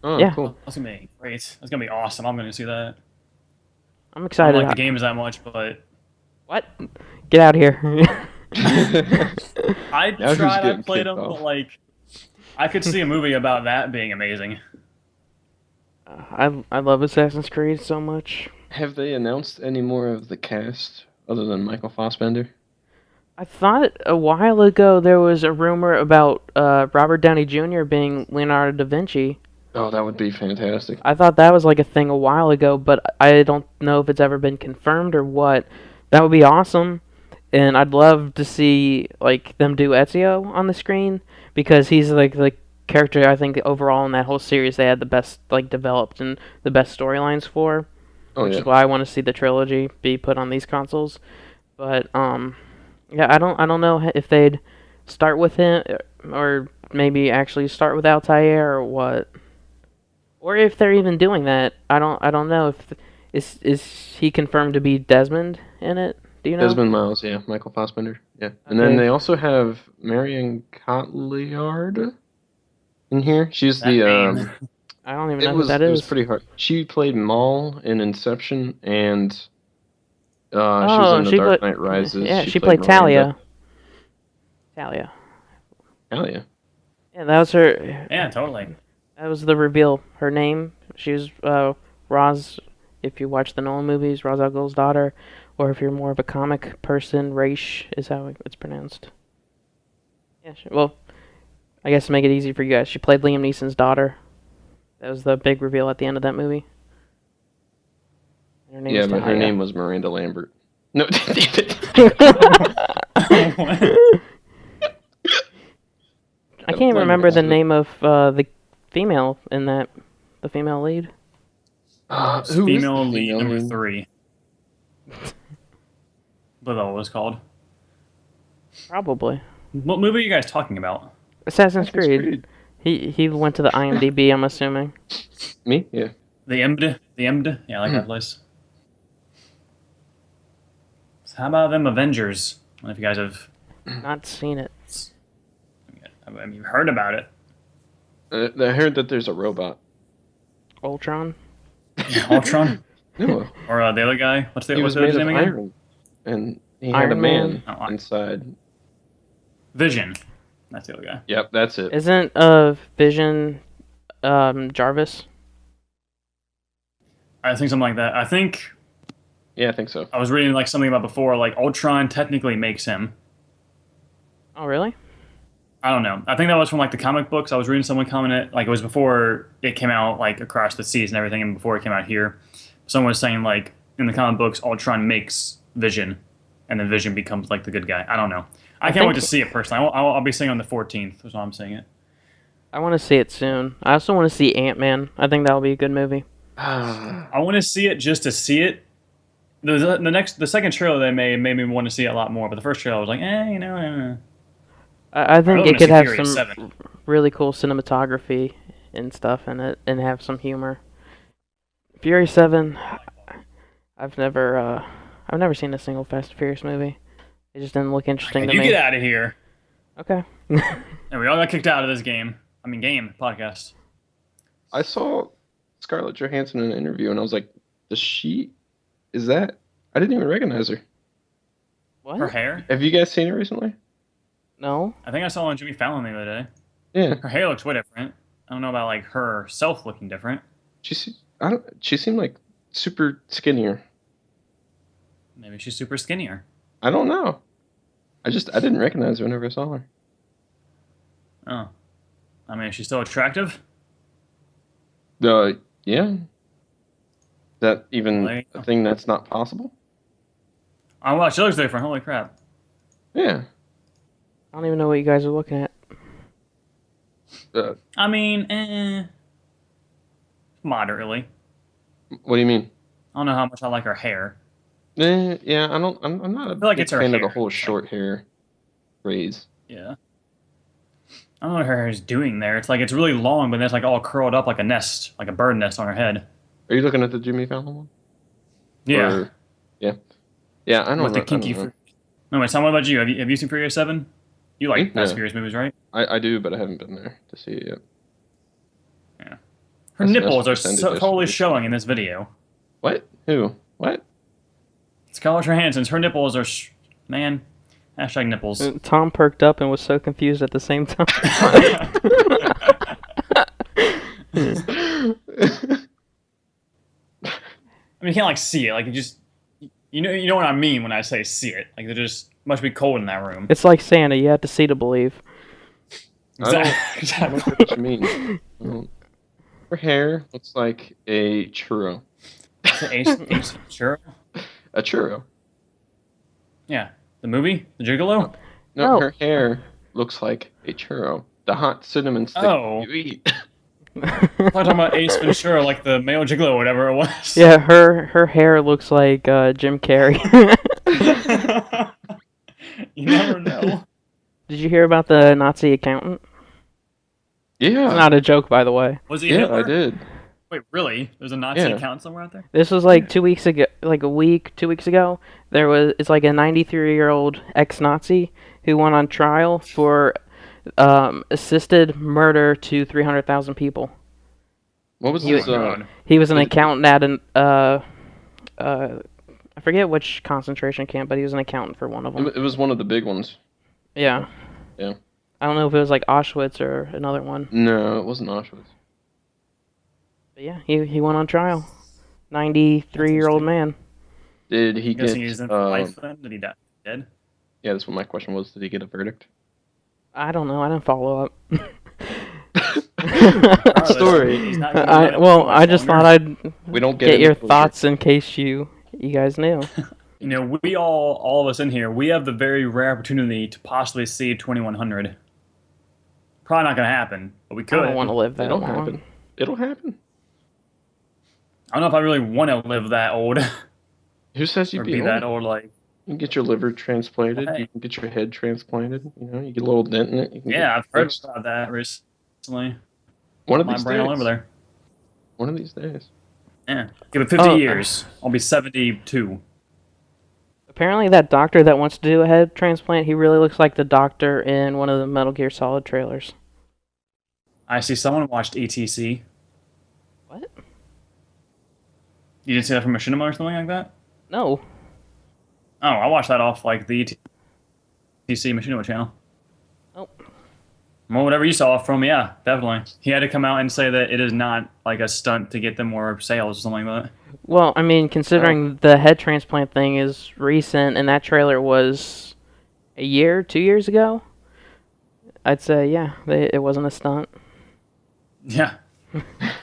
Oh, Yeah. cool. That's gonna be great. That's gonna be awesome. I'm gonna see that. I'm I don't excited. like the games that much, but What? Get out of here. I Now who's tried. I getting played kicked them, off? but like, I could see a movie about that being amazing. I love Assassin's Creed so much. Have they announced any more of the cast other than Michael Fassbender? I thought a while ago there was a rumor about Robert Downey Jr. being Leonardo da Vinci. Oh, that would be fantastic. I thought that was like a thing a while ago, but I don't know if it's ever been confirmed or what. That would be awesome, and I'd love to see like them do Ezio on the screen, because he's like the character I think overall in that whole series they had the best like developed and the best storylines for, Oh which yeah. is why I want to see the trilogy be put on these consoles. But yeah, I don't know if they'd start with him or maybe actually start with Altair or what. Or if they're even doing that, I don't know if is he confirmed to be Desmond in it? Do you know? Desmond Miles, yeah. Michael Fassbender, yeah. And then Okay. they also have Marion Cotillard in here. She's That the name. I don't even It know who was that it was is. pretty hard. She played Maul in Inception, and she Oh, was in The she Dark played. Knight Rises. Yeah, she played Miranda. Talia. Talia. Hell yeah. Yeah, that was her. Yeah, totally. That was the reveal. Her name. She was Roz. If you watch the Nolan movies, Ra's al Ghul's daughter, or if you're more of a comic person, Raish is how it's pronounced. Yeah. Well, I guess to make it easy for you guys, she played Liam Neeson's daughter. That was the big reveal at the end of that movie. Her name Yeah, was but her Talia. name was Miranda Lambert. No, damn it. I Gotta can't blame remember it. the name of the female in that, the female lead. Who is Female the lead female number lead? 3. What that was called. Probably. What movie are you guys talking about? Assassin's Creed. He went to the IMDb, I'm assuming. Me? Yeah. The Emd? The Emd? Yeah, I like that place. So how about them Avengers? I don't know if you guys have Not seen it. you've heard about it. I heard that there's a robot. Ultron? Ultron? No, Or the other guy? What's he the was other made of name again? iron, and he Iron had a man Man? inside. Vision. That's the other guy. Yep, that's it. Isn't Vision Jarvis? I think something like that. I think Yeah, I think so. I was reading like something about before, like Ultron technically makes him. Oh, really? I don't know. I think that was from like the comic books. I was reading someone comment like it was before it came out like across the seas and everything, and before it came out here. Someone was saying like in the comic books, Ultron makes Vision, and then Vision becomes like the good guy. I don't know. I can't wait to see it personally. I'll be seeing it on the 14th. That's why I'm seeing it. I want to see it soon. I also want to see Ant-Man. I think that'll be a good movie. I want to see it just to see it. The second trailer they made me want to see it a lot more, but the first trailer I was like, I think really it wanna could see have Furious some 7. really cool cinematography and stuff in it, and have some humor. Fury 7, I've never seen a single Fast and Furious movie. It just didn't look interesting to You me. get out of here. Okay. And we all got kicked out of this game. I mean, game podcast. I saw Scarlett Johansson in an interview, and I was like, is that? I didn't even recognize her. What? Her hair? Have you guys seen her recently? No. I think I saw on Jimmy Fallon the other day. Yeah. Her hair looks way different. I don't know about like herself looking different. She seemed like super skinnier. Maybe she's super skinnier. I don't know. I didn't recognize her whenever I saw her. Oh. I mean, is she still attractive? Yeah. Is that even Well, a thing that's not possible? Oh, wow, she looks different. Holy crap. Yeah. I don't even know what you guys are looking at. I mean, moderately. What do you mean? I don't know how much I like her hair. Yeah, I'm not a feel like big it's her fan of the hair. whole short hair craze. Yeah. I don't know what her hair is doing there. It's like it's really long, but then it's like all curled up like a nest, like a bird nest on her head. Are you looking at the Jimmy Fallon one? Yeah. Yeah. Yeah, I don't With know. the kinky. I don't know. No, wait, Tom, what about you? Have you seen Furious 7? You like Me? Fast and Yeah. Furious movies, right? I do, but I haven't been there to see it yet. Yeah. Her That's nipples are percentage totally distribution. showing in this video. What? Who? What? Scarlett Johansson's. Her nipples are, man. Hashtag nipples. Tom perked up and was so confused at the same time. I mean, you can't like see it. Like you know what I mean when I say see it. Like there just must be cold in that room. It's like Santa. You have to see to believe. I don't Exactly. know what you mean. Her hair looks like a churro. Ace Ventura? A churro. Yeah, the movie, the Gigolo. No, No. her hair looks like a churro. The hot cinnamon stick Oh. you eat. I'm talking about Ace Ventura, like the male Gigolo, or whatever it was. Yeah, her hair looks like Jim Carrey. You never know. Did you hear about the Nazi accountant? Yeah. It's not a joke, by the way. Was he Yeah, Hitler? I did. Wait, really? There's a Nazi Yeah. account somewhere out there? This was like 2 weeks ago, like a week, 2 weeks ago. It's like a 93-year-old ex-Nazi who went on trial for assisted murder to 300,000 people. What was He his? God. He was an Was it- accountant at an I forget which concentration camp, but he was an accountant for one of them. It was one of the big ones. Yeah. Yeah. I don't know if it was like Auschwitz or another one. No, it wasn't Auschwitz. But yeah, he went on trial. 93-year-old man. Did he I'm guessing get? he's in for life then? Did he die? Dead? Yeah, that's what my question was. Did he get a verdict? I don't know. I didn't follow up. Story. He's not gonna live too much I just longer. thought I'd We don't get your any closure. thoughts in case you guys knew. You know, we all of us in here, we have the very rare opportunity to possibly see 2100. Probably not going to happen, but we I could. don't want to live that It'll long. happen. It'll happen. I don't know if I really want to live that old Who says or you'd be be that old? old. Like, You can get your liver transplanted. Well, hey. You can get your head transplanted. You know, you get a little dent in it. You can yeah, get I've heard fixed. about that recently. One of My these brain all days. over there. One of these days. Yeah, give it 50 Oh, years. I'll be 72. Apparently, that doctor that wants to do a head transplant, he really looks like the doctor in one of the Metal Gear Solid trailers. I see someone watched ETC. What? You didn't see that from Machinima or something like that? No. Oh, I watched that off like the ETC Machinima channel. Oh. Well, whatever you saw from, yeah, definitely. He had to come out and say that it is not like a stunt to get them more sales or something like that. Well, I mean, considering the head transplant thing is recent, and that trailer was a year, 2 years ago, I'd say yeah, it wasn't a stunt. Yeah.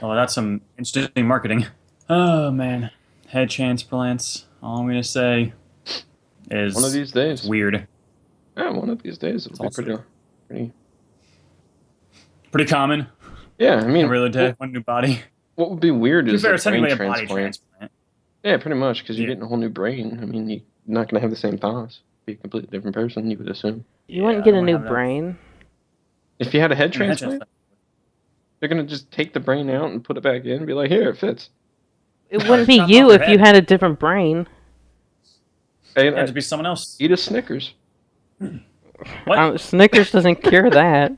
Oh, that's some interesting marketing. Oh man, head transplants. All I'm gonna say is One of these it's days. weird. Yeah, one of these days it'll be Also- pretty. Pretty common. Yeah, I mean, Every other day, one new body. what would be weird To be is fair, a it's brain technically a body transplant. transplant. Yeah, pretty much, because you're Yeah. getting a whole new brain. I mean, you're not gonna have the same thoughts. Be a completely different person, you would assume. You Yeah, wouldn't I get don't a wanna new have that. brain. If you had a head I mean, head transplant, they're gonna just take the brain out and put it back in and be like, here, it fits. It wouldn't be Chop you off your if you head. had a different brain. And It had to be someone else. eat a Snickers. What? Snickers doesn't cure that.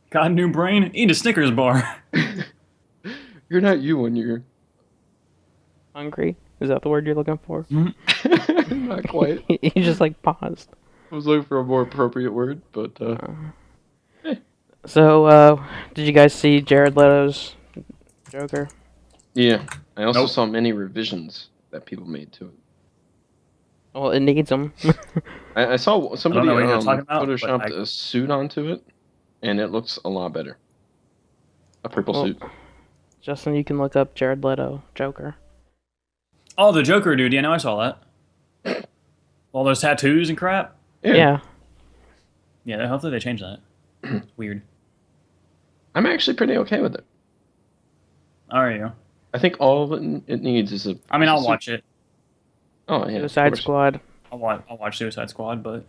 Got a new brain? Eat a Snickers bar. You're not you when you're Hungry? Is that the word you're looking for? not quite. You just like paused. I was looking for a more appropriate word, but So, did you guys see Jared Leto's Joker? yeah. I also Nope. saw many revisions that people made to it. Well, it needs them. I saw somebody know what you're talking about, but photoshopped I- a suit onto it, and it looks a lot better. A purple Well, suit. Justin, you can look up Jared Leto Joker. Oh, the Joker dude. Yeah, I know I saw that. All those tattoos and crap. Yeah. Yeah, hopefully they change that. Weird. I'm actually pretty okay with it. Are you? I think all it needs is a. I mean, is a I'll suit. watch it. Oh yeah. of Suicide course. Squad. I'll watch Suicide Squad, but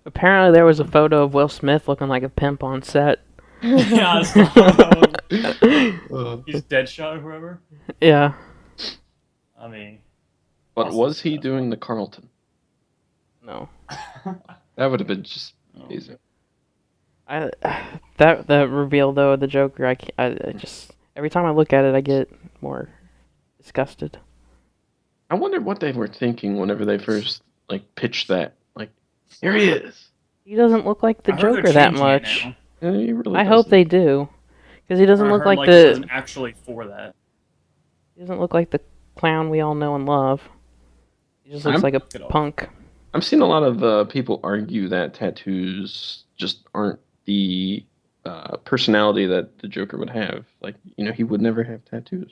Apparently, there was a photo of Will Smith looking like a pimp on set. yeah, I saw- Uh, he's Deadshot or whoever. Yeah. I mean, but Awesome was he stuff. doing the Carlton? No. That would have been just amazing. That reveal though of the Joker, I just every time I look at it, I get more disgusted. I wonder what they were thinking whenever they first pitched that. Like, here he is. He doesn't look like the I heard they're Joker that changing it much. now. And he really I hope doesn't. they do, because he doesn't I look heard, like it the wasn't actually for that. he doesn't look like the clown we all know and love. He just looks I'm- like a Look it up. punk. I've seen a lot of people argue that tattoos just aren't the personality that the Joker would have. Like, he would never have tattoos.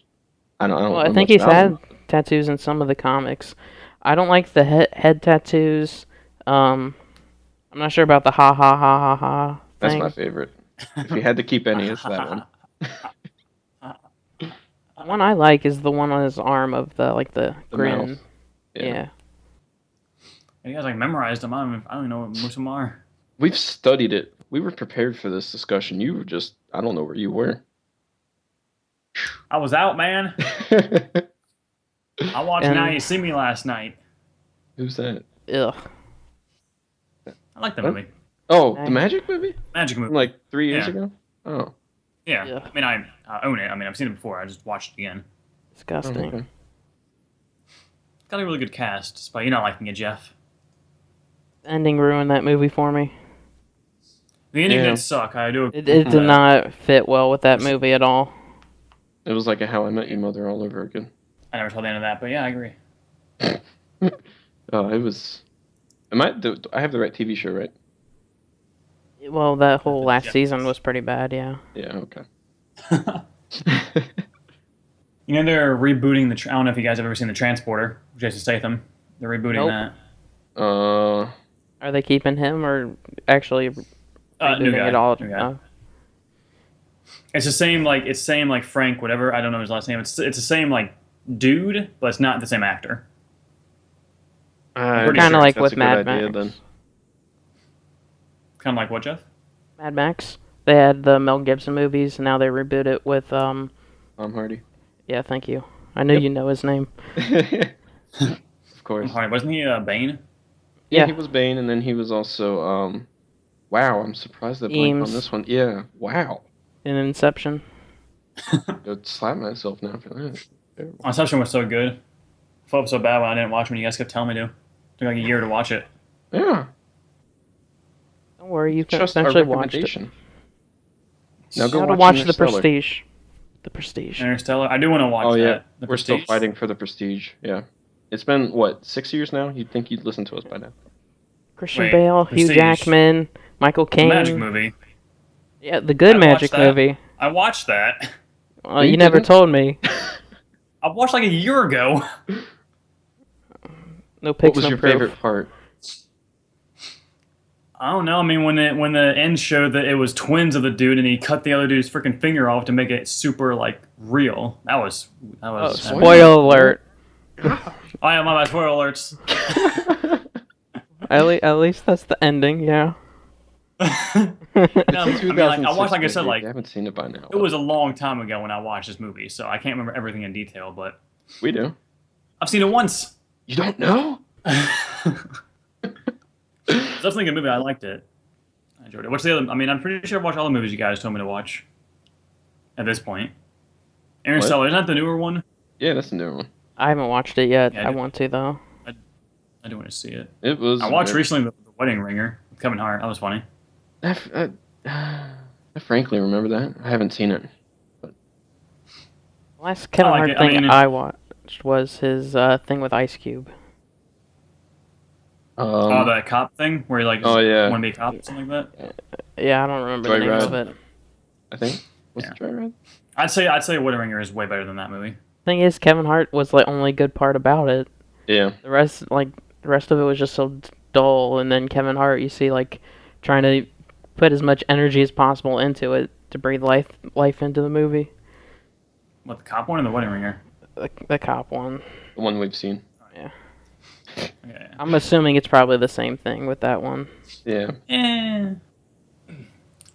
I don't. Well, I know think much he's about had him. tattoos in some of the comics. I don't like the head tattoos. I'm not sure about the ha ha ha ha ha That's thing. my favorite. If you had to keep any, it's that one. The one I like is the one on his arm of the The grin. mouth. Yeah. You guys memorized them. I don't even know what most of them are. We've studied it. We were prepared for this discussion. You were just, I don't know where you were. I was out, man. I watched And- Now You See Me last night. Who's that? Ugh. I like the What? movie. Oh, Nice. the Magic movie? Magic From movie. like 3 years Yeah. ago? Oh. Yeah. Yeah. I mean, I own it. I mean, I've seen it before. I just watched it again. Disgusting. Okay. It's got a really good cast, despite you not liking it, Jeff. The ending ruined that movie for me. The ending Yeah. did suck. I do. It did not fit well with that movie at all. It was like a How I Met Your Mother all over again. I never saw the end of that, but yeah, I agree. Oh, it was. I have the right TV show, right? Well, that whole last Yeah. season was pretty bad, yeah. Yeah, okay. You know they're rebooting the. I don't know if you guys have ever seen the Transporter, Jason Statham. They're rebooting Nope. that. Are they keeping him or actually New rebooting guy. it all? New guy. Oh. It's the same like Frank whatever. I don't know his last name. It's the same like dude, but it's not the same actor. Pretty Kind sure of like that's with a good Mad idea, Max. then. Kind of like what, Jeff? Mad Max. They had the Mel Gibson movies, and now they reboot it with Tom Hardy. Yeah, thank you. I knew Yep. you know his name. Of course. I'm sorry, wasn't he Bane? Yeah, Yeah. he was Bane, and then he was also wow, I'm surprised I blanked on Eames. this one. Yeah, wow. In Inception. I'd slap myself now for that. Terrible. Inception was so good. I felt so bad when I didn't watch when you guys kept telling me to. It took like a year to watch it. Yeah, Don't worry, you can trust our essentially watch it. recommendation. Now go Now to watch watch The Interstellar. Prestige. The Prestige. Interstellar. I do want to watch Oh that. yeah, The we're still Prestige. fighting for the Prestige. Yeah, it's been what 6 years now. You'd think you'd listen to us by now. Christian Wait, Bale, Hugh Prestige. Jackman, Michael The Magic Caine. movie. Yeah, the good I Magic watched that. movie. I watched that. No, You you never didn't. told me. I watched like a year ago. No What pics, was no your proof. favorite part? I don't know. I mean, when the end showed that it was twins of the dude, and he cut the other dude's freaking finger off to make it super like real. That was Oh, that spoiler alert. Oh yeah, my bad. Spoiler alerts. At least that's the ending, yeah. No, I mean, like, I watched, like I said, 2006 movie. like I haven't seen it by now. it was a long time ago when I watched this movie, so I can't remember everything in detail. But We do. I've seen it once. You don't know? It's definitely a good movie. I liked it. I enjoyed it. What's the other? I mean, I'm pretty sure I've watched all the movies you guys told me to watch. At this point, Interstellar, isn't that the newer one? Yeah, that's a new one. I haven't watched it yet. Yeah, I want to, though. I do want to see it. It was. I watched recently the Wedding Ringer with Kevin Hart. That was funny. I frankly remember that. I haven't seen it. The last Kevin like Hart it. I thing mean, I watched was his thing with Ice Cube. Oh, that cop thing where he like Oh, yeah. want to be a cop or something like that. Yeah, I don't remember the name Joyride. of it. I think. Was Yeah. it Joyride? I'd say Wedding Ringer is way better than that movie. Thing is, Kevin Hart was the only good part about it. Yeah. The rest of it was just so dull. And then Kevin Hart, you see, like trying to put as much energy as possible into it to breathe life into the movie. What, the cop one or the Wedding Ringer? The cop one. The one we've seen. Yeah. Okay. I'm assuming it's probably the same thing with that one. Yeah.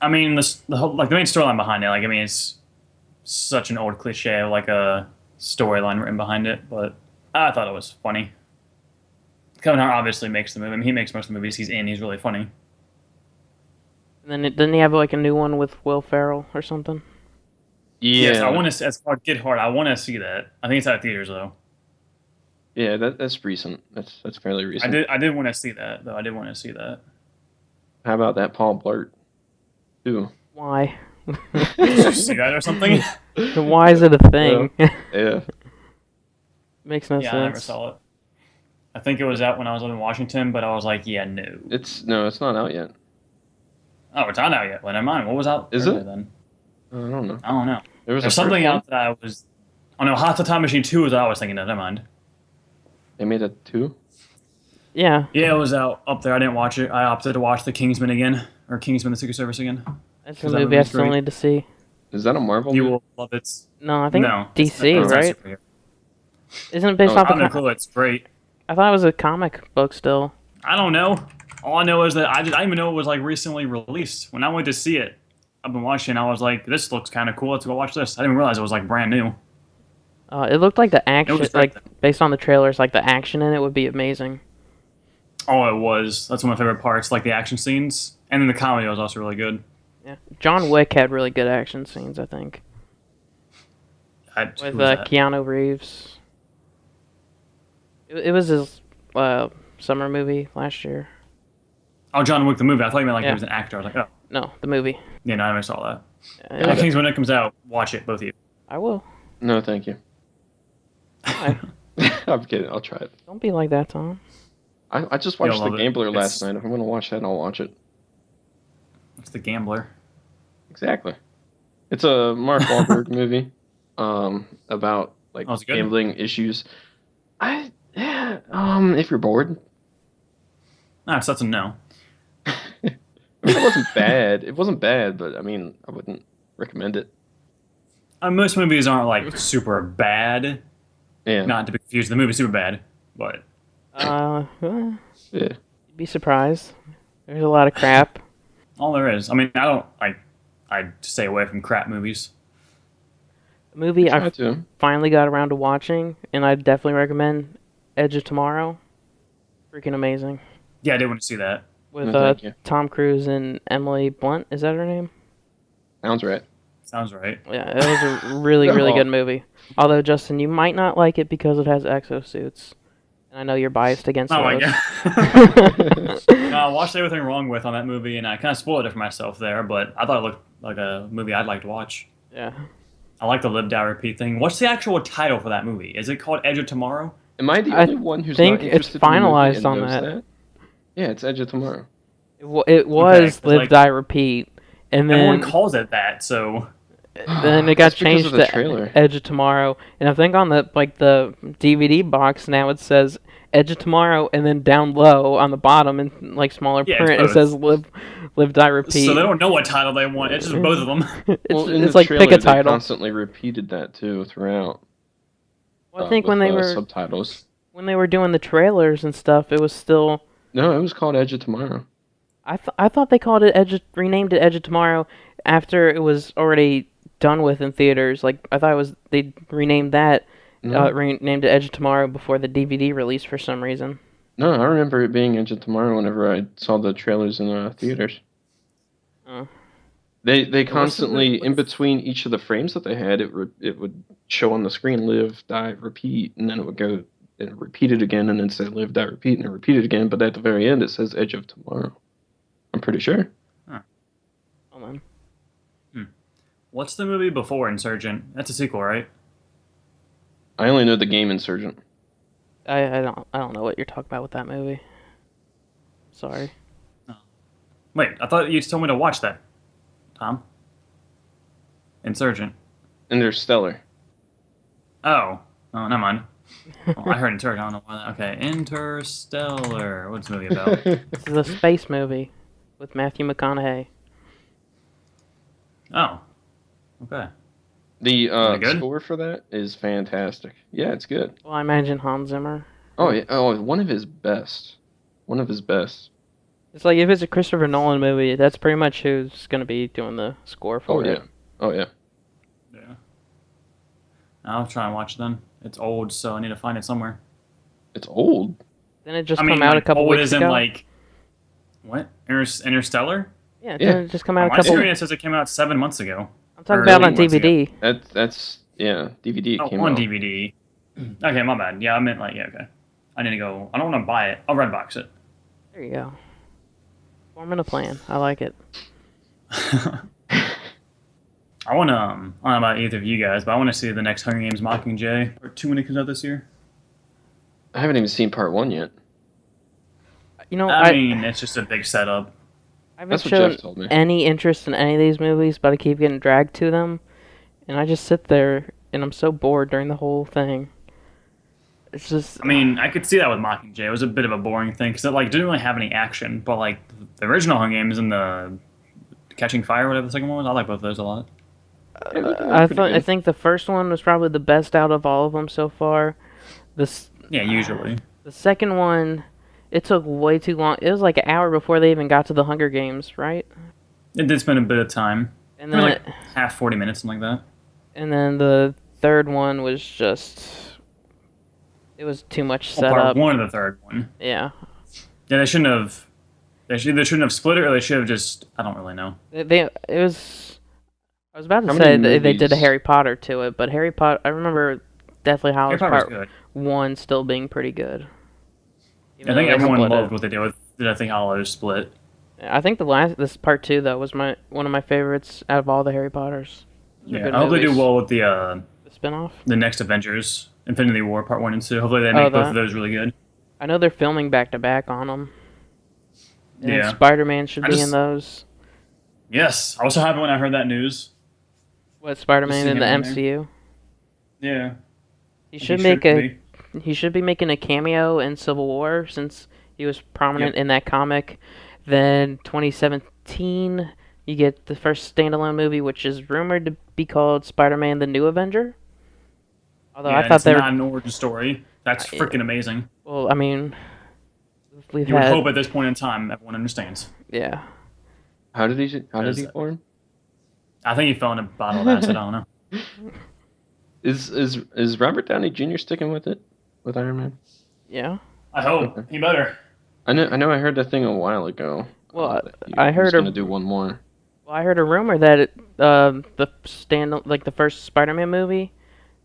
I mean, the whole, like the main storyline behind it, like I mean, it's such an old cliche of like a storyline written behind it, but I thought it was funny. Kevin Hart obviously makes the movie. I mean, he makes most of the movies he's in. He's really funny. And then didn't he have like a new one with Will Ferrell or something? Yeah. Yes, I want to. It's called Get Hard. I want to see that. I think it's out of theaters though. Yeah, that's recent. That's fairly recent. I did want to see that though. I did want to see that. How about that Paul Blart? Too. Why? Did you see that or something? Why is it a thing? Yeah. Makes no Yeah, I never sense. saw it. I think it was out when I was living in Washington, but I was like, yeah, no. It's not out yet. Oh, it's not out yet. Well, never mind. What was out? Is earlier it? Then I don't know. I don't know. There was There's a something first one. out that I was. Oh no, Hot Time Machine 2 is what I was thinking of. Never mind. They made a 2. Yeah, Yeah, it was out up there. I didn't watch it. I opted to watch The Kingsman again, or Kingsman: The Secret Service again. that's a Because that movie I movie's still great. need to see. Is that a Marvel? You movie? will love it. No, I think No, DC, it's not right? superhero. Isn't it based Oh, off I have no a clue. It's great. I thought it was a comic book still. I don't know. All I know is that I didn't even know it was like recently released. When I went to see it, I've been watching. I was like, "This looks kind of cool. Let's go watch this." I didn't realize it was like brand new. It looked like the action, was like great. based on the trailers, like the action in it would be amazing. Oh, it was. That's one of my favorite parts, like the action scenes, and then the comedy was also really good. Yeah, John Wick had really good action scenes, I think, Who with was that? Keanu Reeves. It was his summer movie last year. Oh, John Wick the movie. I thought you meant like Yeah. he was an actor. I was like, oh, No, the movie. yeah, no, I never saw that. Yeah, I think when it comes out, watch it, both of you. I will. No, thank you. Why? I'm kidding. I'll try it. Don't be like that, Tom. I just watched The love it. Gambler last It's- night. If I'm gonna watch that, I'll watch it. It's The Gambler. Exactly. It's a Mark Wahlberg movie. About like Oh, is it good? gambling issues. If you're bored. Ah, so that's a no. I mean, it wasn't bad. It wasn't bad, but I mean, I wouldn't recommend it. Most movies aren't like super bad. Yeah. Not to be confused, the movie's super bad, but You'd Yeah. be surprised. There's a lot of crap. all there is. I mean, I don't like. I stay away from crap movies. The movie Try I to. finally got around to watching, and I definitely recommend Edge of Tomorrow. Freaking amazing. Yeah, I did want to see that. With No, thank you. Tom Cruise and Emily Blunt. Is that her name? Sounds right. Sounds right. Yeah, it was a really, really good movie. Although, Justin, you might not like it because it has exosuits. And I know you're biased against Oh my those. god. No, I watched Everything Wrong With on that movie, and I kind of spoiled it for myself there. But I thought it looked like a movie I'd like to watch. Yeah. I like the live, die, repeat thing. What's the actual title for that movie? Is it called Edge of Tomorrow? Am I the I only one who's think not it's interested in the movie finalized and on knows that. Yeah, it's Edge of Tomorrow. It was 'cause, Live like, Die Repeat, and everyone then calls it that, so it got That's because changed of the to trailer. Edge of Tomorrow. And I think on the DVD box now it says Edge of Tomorrow, and then down low on the bottom in like smaller yeah, it's print it says both. Live Die So they Repeat. don't know what title they want. It's just both of them. It's Well, in the it's like pick a trailer, they title. constantly repeated that too throughout Well, I think with subtitles. when they were doing the trailers and stuff, it was still. No, it was called Edge of Tomorrow. I thought they called it renamed it Edge of Tomorrow after it was already done with in theaters. Like I thought it was they renamed that No, renamed it Edge of Tomorrow before the DVD release for some reason. no, I remember it being Edge of Tomorrow whenever I saw the trailers in theaters. Oh. They What's constantly in what's- between each of the frames that they had, it would show on the screen live, die, repeat, and then it would go and repeat it again, and then say live, die, repeat, and then repeat it again. But at the very end, it says Edge of Tomorrow. I'm pretty sure. Hold on. What's the movie before Insurgent? That's a sequel, right? I only know the game Insurgent. I don't know what you're talking about with that movie. Sorry. Wait, I thought you told me to watch that, Tom. Insurgent. Interstellar. Oh, never mind. Well, I heard Insurgent. I don't know why. Okay, Interstellar. What's the movie about? This is a space movie with Matthew McConaughey. Oh, okay. The it good? score for that is fantastic. Yeah, it's good. Well, I imagine Hans Zimmer. Oh yeah, oh, one of his best. One of his best. It's like if it's a Christopher Nolan movie, that's pretty much who's gonna be doing the score for Oh it. yeah. Oh yeah. Yeah. I'll try and watch it then. It's old, so I need to find it somewhere. It's old. Didn't it just I mean, come out like, a couple old weeks as in ago? like what? Interstellar? Yeah, Yeah. didn't it just come out On a my couple. screen it says it came out 7 months ago. I'm talking or about on 8 months ago. DVD. That's yeah. DVD Oh, came on out. DVD. Okay, my bad. Yeah, I meant like okay. I need to go. I don't want to buy it. I'll Redbox it. There you go. Forming a plan. I like it. I want to. I don't know about either of you guys, but I want to see the next Hunger Games Mockingjay Part 2 when it comes out this year. I haven't even seen part 1 yet. You know, I mean, it's just a big setup. I haven't That's what shown Jeff told me. any interest in any of these movies, but I keep getting dragged to them, and I just sit there and I'm so bored during the whole thing. It's just. I mean, I could see that with Mockingjay. It was a bit of a boring thing because it like didn't really have any action. But like the original Hunger Games and the Catching Fire, whatever the second one was, I like both of those a lot. I think the first one was probably the best out of all of them so far. This Yeah, usually. the second one, it took way too long. It was like an hour before they even got to the Hunger Games, right? It did spend a bit of time. And It was then like half 40 minutes, something like that. and then the third one was just. It was too much Well, setup. part one of the third one. Yeah. Yeah, they shouldn't have. They shouldn't have split it, or they should have just. I don't really know. It was. I was about to How say many they did a movies- Harry Potter to it, but Harry Potter. I remember Deathly Harry Hallows Potter was Part good. 1 still being pretty good. Even I think though they everyone split loved it. what they did with the Deathly Hallows split. I think this Part 2 though was one of my favorites out of all the Harry Potters. Those are Yeah, good I hope they do movies. well with The spinoff. the next Avengers, Infinity War Part 1 and 2. Hopefully they Oh, make both that. of those really good. I know they're filming back to back on them. And Yeah. Spider-Man should I be just- in those. Yes, I was so happy when I heard that news. What Spider-Man see in the him in there. MCU? Yeah. He He should He should be making a cameo in Civil War since he was prominent in that comic. Then 2017, you get the first standalone movie, which is rumored to be called Spider-Man: The New Avenger. Although Yeah, I thought it's they were. not an origin story. That's Yeah. freaking amazing. Well, I mean, we've You would had. hope at this point in time everyone understands. Yeah. How did he form? I think he fell in a bottle of acid. I don't know. Is Robert Downey Jr. sticking with it with Iron Man? Yeah. I hope Okay. he better. I know. I heard that thing a while ago. Well, that I he was heard gonna a- do one more. Well, I heard a rumor that the first Spider-Man movie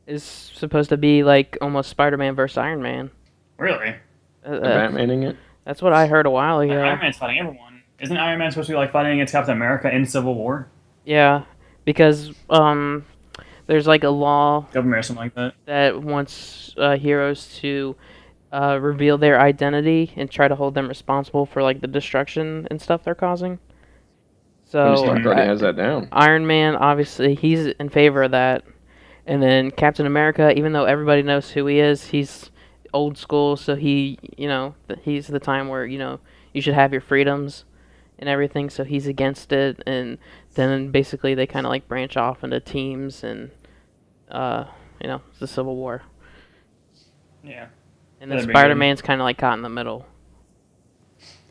is supposed to be like almost Spider-Man versus Iron Man. Really? They're Batmaning it. That's what I heard a while ago. Iron Man's fighting everyone. Isn't Iron Man supposed to be like fighting against Captain America in Civil War? Yeah, because there's like a law Government or something like that. that wants heroes to reveal their identity and try to hold them responsible for like the destruction and stuff they're causing. Tony So Stark already has that down. Iron Man, obviously, he's in favor of that. And then Captain America, even though everybody knows who he is, he's old school, so he's the time where, you should have your freedoms and everything, so he's against it. And then basically they kind of like branch off into teams and, it's the Civil War. Yeah. And then That'd be Spider-Man's kind of like caught in the middle.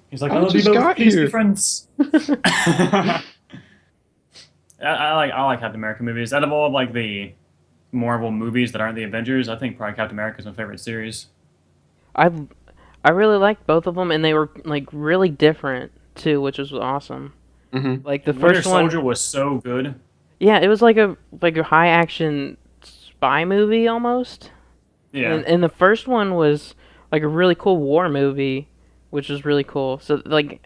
He's like, I "Oh, just got here." friends." I like Captain America movies. Out of all of like the Marvel movies that aren't the Avengers, I think probably Captain America is my favorite series. I really liked both of them, and they were like really different too, which was awesome. Mm-hmm. Like the Winter first one, Soldier was so good. yeah, it was like a high action spy movie almost. Yeah. And the first one was like a really cool war movie, which was really cool. So like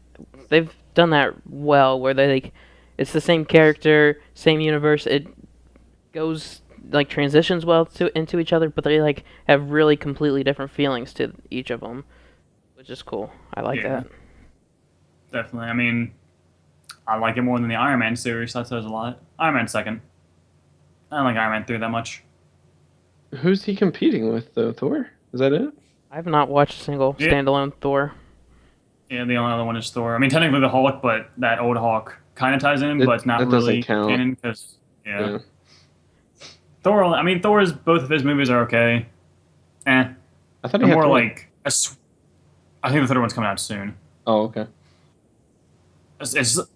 they've done that well, where they like it's the same character, same universe. It goes like transitions well into each other, but they like have really completely different feelings to each of them, which is cool. I like Yeah. that. Definitely. I mean, I like it more than the Iron Man series. That says a lot. Iron Man second. I don't like Iron Man 3 that much. Who's he competing with, though? Thor? Is that it? I've not watched a single Yeah. standalone Thor. Yeah, the only other one is Thor. I mean, technically the Hulk, but that old Hulk kind of ties in, but it's not that doesn't really count. canon because Thor. I mean, Thor's both of his movies are okay. I thought he They're had more three. like I think the third one's coming out soon. Oh, okay.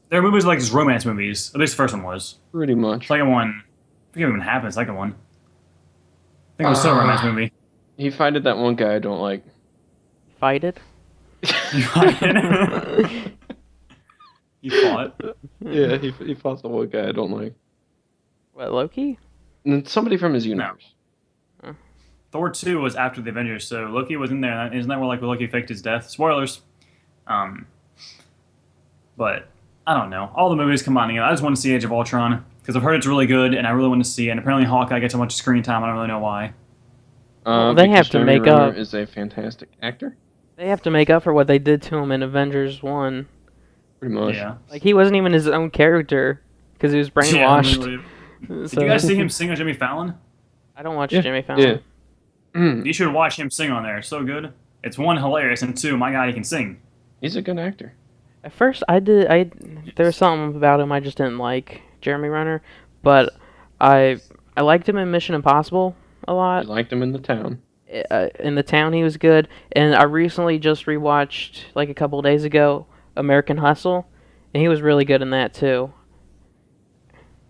They're movies like just romance movies. At least the first one was. Pretty much. Second one, I forget what even happened. The second one. I think it was still a romance movie. He fighted that one guy I don't like. Fighted? You fought. You fought. Yeah, he fought the one guy I don't like. What, Loki? And then somebody from his universe. Thor 2 was after the Avengers, so Loki was in there. Isn't that where like Loki faked his death? Spoilers. But I don't know. All the movies combining it. I just want to see Age of Ultron because I've heard it's really good, and I really want to see it. And apparently Hawkeye gets so much screen time. I don't really know why. Well, they have because to Jeremy make Renner up. is a fantastic actor. They have to make up for what they did to him in Avengers 1. Pretty much. Yeah. Like, he wasn't even his own character because he was brainwashed. Yeah, so, did you guys see him sing on Jimmy Fallon? I don't watch Yeah, Jimmy Fallon. Yeah. Mm, You should watch him sing on there. It's so good. It's one, hilarious, and two, my God, he can sing. he's a good actor. At first, there was something about him I just didn't like, Jeremy Renner, but I liked him in Mission Impossible a I lot. liked him in The Town. In The Town, he was good, and I recently just rewatched, like a couple of days ago, American Hustle, and he was really good in that too.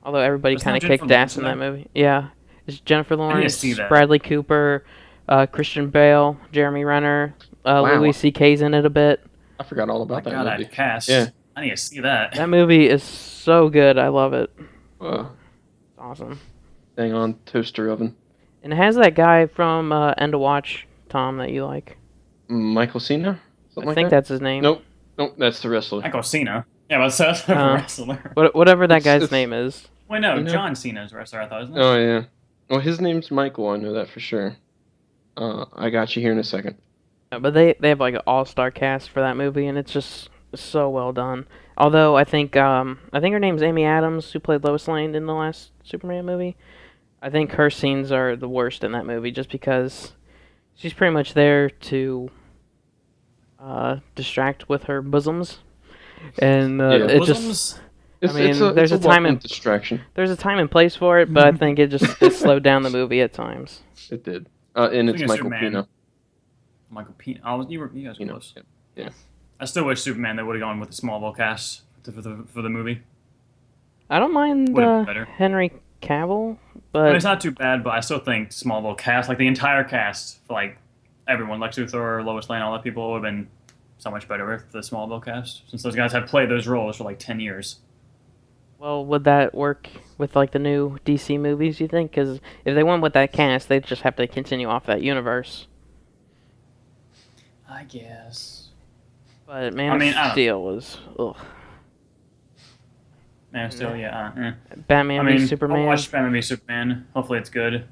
Although everybody Wasn't kind of that kicked Jennifer ass in that Lawrence movie. Yeah, it's Jennifer Lawrence, see that. Bradley Cooper, Christian Bale, Jeremy Renner, Wow. Louis C.K.'s in it a bit. I forgot all My about that God, movie. that cast. Yeah. I need to see that. That movie is so good. I love it. Whoa. It's awesome. Dang on toaster oven. And it has that guy from End of Watch, Tom, that you like. Michael Cena? Something I like think that? that's his name. Nope. Nope, that's the wrestler. Michael Cena. Yeah, but that's a wrestler. Whatever that guy's It's- name is. Wait, no, You know? John Cena's a wrestler, I thought, isn't it? Oh, yeah. Well, his name's Michael, I know that for sure. I got you here in a second. But they have like an all-star cast for that movie, and it's just so well done. Although I think her name's Amy Adams, who played Lois Lane in the last Superman movie. I think her scenes are the worst in that movie, just because she's pretty much there to distract with her bosoms, and Yeah. it just Bosoms? It's, mean, it's a, there's it's a time welcome and- distraction. there's a time and place for it, but I think it slowed down the movie at times. It did. And it's Speaking of Michael Superman, Pena. Michael Pena. Oh, you guys were You know. close. Yeah. I still wish Superman they would have gone with the Smallville cast for the movie. I don't mind Would've been better. Henry Cavill, I mean, but it's not too bad, but I still think Smallville cast, like the entire cast, for like everyone, Lex Luthor, Lois Lane, all that people, would have been so much better with the Smallville cast, since those guys have played those roles for like 10 years. well, would that work with like the new DC movies? You think? Because if they went with that cast, they'd just have to continue off that universe. I guess. But Man I mean, I of don't- Steel was ugh. Man, still, yeah. Batman I v mean, Superman. I'll watch Batman v Superman. Hopefully it's good.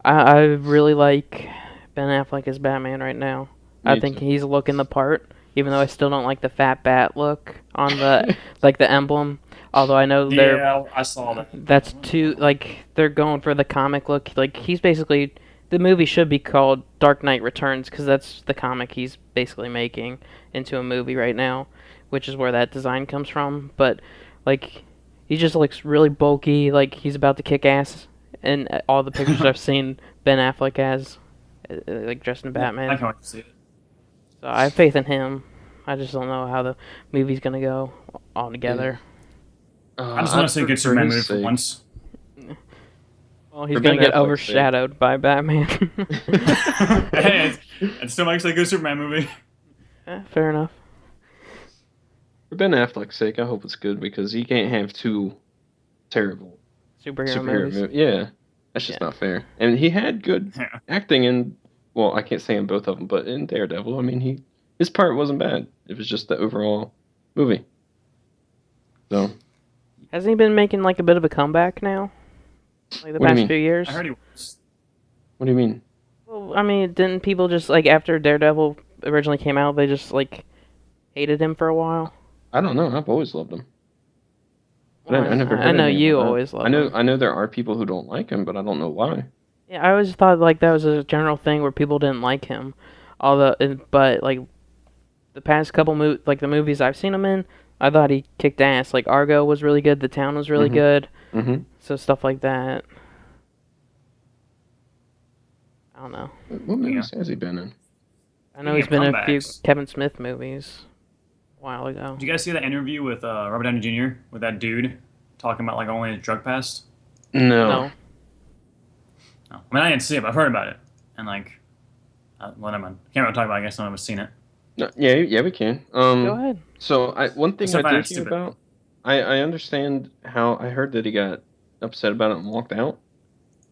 I really like Ben Affleck is Batman right now. Me I think too. he's looking the part, even though I still don't like the fat bat look on the like the emblem. Although I know Yeah, I saw that. that's too like they're going for the comic look. Like he's basically the movie should be called Dark Knight Returns because that's the comic he's basically making into a movie right now, which is where that design comes from. But like he just looks really bulky, like he's about to kick ass. And all the pictures I've seen Ben Affleck as, like dressed in Yeah, I Batman. can't wait to see it. So I have faith in him. I just don't know how the movie's gonna go altogether. I just want to see a good Superman movie for once. Well, he's For gonna Ben get Affleck's sake. overshadowed by Batman. Hey, it still makes a good Superman movie. Fair enough. For Ben Affleck's sake, I hope it's good because he can't have two terrible Superhero superhero movies. movies. Yeah, that's just not fair. And he had good Yeah. acting in, well, I can't say in both of them, but in Daredevil, I mean, his part wasn't bad. It was just the overall movie. So, Hasn't he been making like a bit of a comeback now? Like the What do you past mean? few years? I heard he was. what do you mean? Well, I mean, didn't people just like after Daredevil originally came out, they just like hated him for a while? I don't know. I've always loved him. But I never heard I know anything you about that. always loved I know him. I know there are people who don't like him, but I don't know why. Yeah, I always thought like that was a general thing where people didn't like him. But like the past couple like the movies I've seen him in, I thought he kicked ass. Like Argo was really good, The Town was really Mhm. good, Mm-hmm. so stuff like that. I don't know. What movies has he been in? I know Speaking he's of been in a few comebacks. Kevin Smith movies a while ago. Did you guys see that interview with Robert Downey Jr. with that dude talking about like only his drug past? No. No. No. I mean, I didn't see it, but I've heard about it. And like, well, never mind. Can't really talk about it. I guess none of us seen it. No, yeah, we can. Go ahead. So one thing Except I I did find it hear stupid. about, I understand how I heard that he got upset about it and walked out.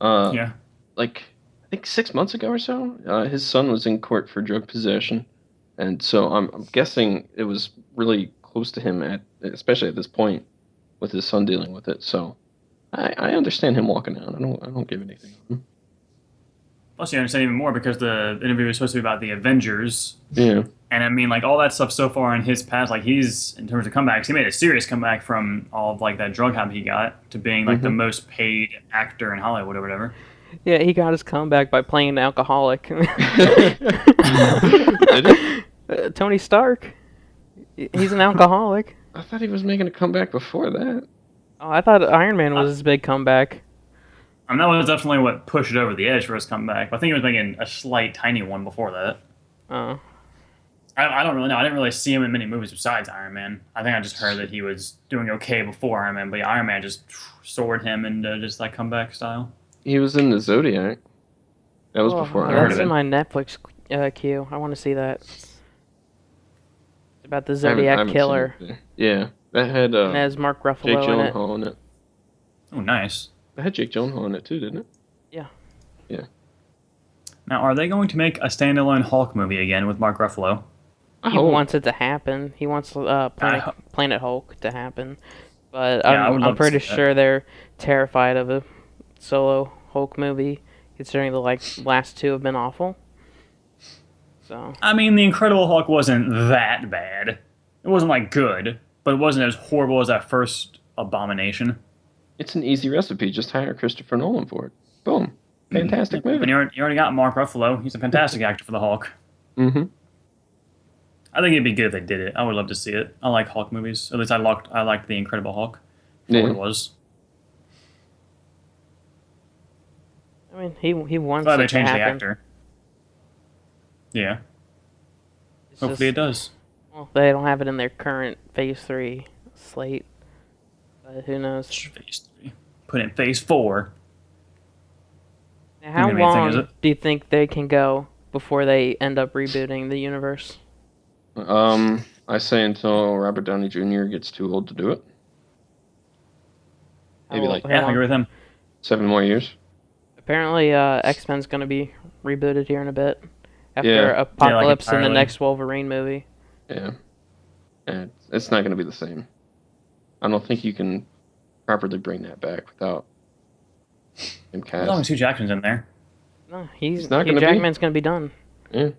Yeah. Like I think 6 months ago or so, his son was in court for drug possession, and so I'm guessing it was really close to him especially at this point, with his son dealing with it. So I understand him walking out. I don't give anything on him. Plus, you understand even more because the interview was supposed to be about the Avengers. Yeah. And I mean, like all that stuff so far in his past, like he's in terms of comebacks, he made a serious comeback from all of like that drug habit he got to being like the Mhm. most paid actor in Hollywood or whatever. Yeah, he got his comeback by playing an alcoholic. Did he? Tony Stark. He's an alcoholic. I thought he was making a comeback before that. Oh, I thought Iron Man was his big comeback. I mean, that was definitely what pushed it over the edge for his comeback. But I think he was making a slight, tiny one before that. Oh. I don't really know. I didn't really see him in many movies besides Iron Man. I think I just heard that he was doing okay before Iron Man, but yeah, Iron Man just soared him into just that comeback style. He was in the Zodiac. That was Oh, before I heard Iron that's of in Man. my Netflix queue. I want to see that. It's about the I Zodiac haven't seen Killer. it there. Yeah, that had And it has Mark Jake Ruffalo in it. Gyllenhaal in it. Oh, nice. That had Jake Gyllenhaal in it too, didn't it? Now, are they going to make a standalone Hulk movie again with Mark Ruffalo? I He hope. wants it to happen. He wants Planet Hulk to happen. But Yeah, I would I'm love to pretty see that. sure they're terrified of a solo Hulk movie, considering the last two have been awful. So I mean, The Incredible Hulk wasn't that bad. It wasn't like good, but it wasn't as horrible as that first Abomination. It's an easy recipe. Just hire Christopher Nolan for it. Boom. Fantastic movie. And you already got Mark Ruffalo. He's a fantastic actor for the Hulk. Mm-hmm. I think it'd be good if they did it. I would love to see it. I like Hulk movies. At least I liked The Incredible Hulk for what Yeah. it was. I mean, he wants Glad it they to changed the happen. actor. Yeah. It's Hopefully it just, does. well, they don't have it in their current Phase 3 slate. But who knows? Phase 3. Put in Phase 4. Now, how gonna be a thing, is long it? do you think they can go before they end up rebooting the universe? I say until Robert Downey Jr. gets too old to do it. Maybe like How Yeah, I long? agree with him. 7 more years. Apparently, X-Men's going to be rebooted here in a bit after Yeah. Apocalypse and the entirely. next Wolverine movie. Yeah. And it's not going to be the same. I don't think you can properly bring that back without him As long as cast. Hugh Jackman's in there. No, He's not Hugh gonna be? Jackman's gonna be done. Yeah.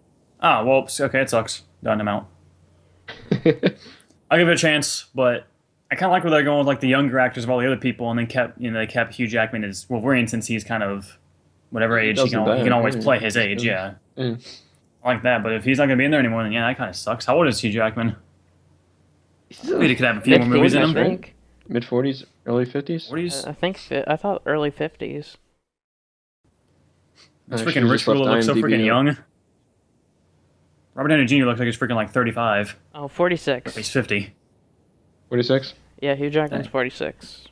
Ah, well, okay, it sucks. Done him out. I'll give it a chance, but I kind of like where they're going with like the younger actors of all the other people, and then they kept Hugh Jackman as Wolverine since he's kind of whatever He age doesn't die, he can always right? play his He's age. good. Yeah, Yeah. I like that. But if he's not gonna be in there anymore, then yeah, that kind of sucks. How old is Hugh Jackman? Maybe he could have a few more movies 50s, in I him. think. Mid-40s, early 50s. 40s. I thought early 50s. This I freaking should've rich just left people look so IMDb freaking up. young. Robert Downey Jr. looks like he's freaking like 35. Oh, Or 46. he's 50. 46? Yeah, Hugh Jackman's Dang. 46.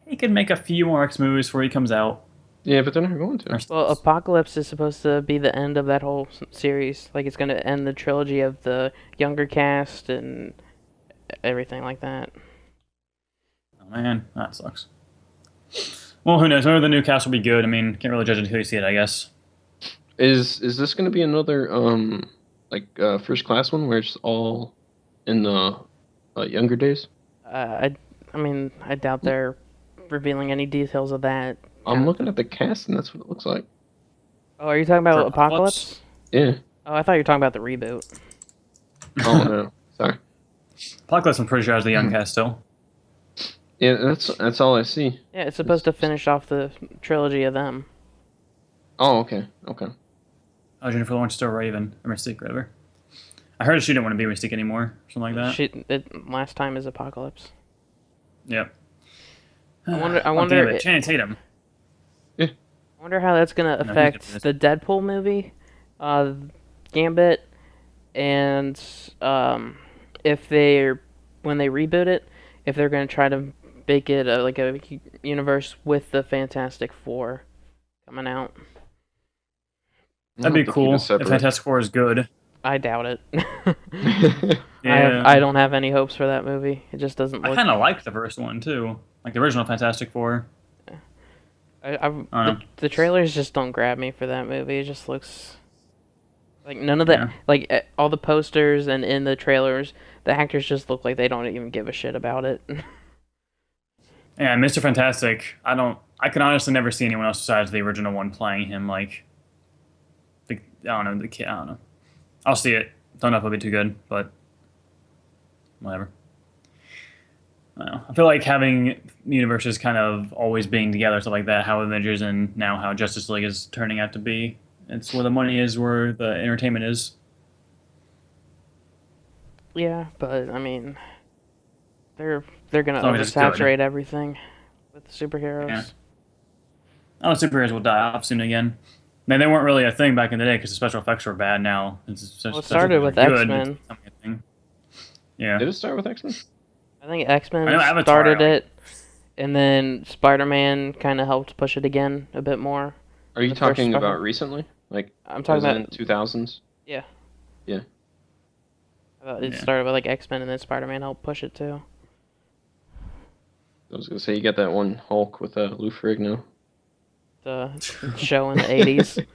He could make a few more X movies before he comes out. Yeah, but they're not going to. Well, Apocalypse is supposed to be the end of that whole series. Like, it's going to end the trilogy of the younger cast and everything like that. Oh man, that sucks. Well, who knows? Maybe the new cast will be good. I mean, can't really judge it until you see it, I guess. Is this going to be another first class one where it's all in the younger days? I mean, I doubt they're revealing any details of that. I'm looking at the cast and that's what it looks like. Oh, are you talking about For Apocalypse? Yeah. Oh, I thought you were talking about the reboot. Oh no, sorry. Apocalypse, I'm pretty sure has the young cast still. Yeah, that's all I see. Yeah, it's supposed to finish off the trilogy of them. Oh, okay, okay. Oh, Jennifer Lawrence still Raven or Mystique, whatever. I heard she didn't want to be Mystique anymore, something like that. Last time is Apocalypse. Yep. I wonder. Oh, damn it. Channing Tatum. I wonder how that's gonna he's affect gonna miss the Deadpool movie, Gambit, and when they reboot it, if they're gonna try to make it a universe with the Fantastic Four coming out. That'd be cool if Fantastic Four is good. I doubt it. Yeah. I don't have any hopes for that movie. It just doesn't I look. kind of liked the first one too, like the original Fantastic Four. The trailers just don't grab me for that movie. It just looks like none of that. All the posters and in the trailers, the actors just look like they don't even give a shit about it. Yeah, Mr. Fantastic. I can honestly never see anyone else besides the original one playing him. Like, I don't know, the kid. I don't know. I'll see it. Don't know if it'll be too good, but whatever. I don't know. I feel like having universes kind of always being together, stuff like that, how Avengers and now how Justice League is turning out to be. It's where the money is, where the entertainment is. Yeah, but I mean, they're gonna As long as it's oversaturate everything with the superheroes. Yeah. Oh, superheroes will die off soon again. Man, they weren't really a thing back in the day because the special effects were bad. Now It started with X-Men. Yeah. Did it start with X-Men? I think X-Men I know Avatar, started it, and then Spider-Man kind of helped push it again a bit more. Are you The first talking Spider- about recently? Like, I'm talking as in about 2000s? yeah. Yeah. It Yeah. started with like X-Men, and then Spider-Man helped push it too. I was gonna say you got that one Hulk with Lou Ferrigno. The show in the 80s.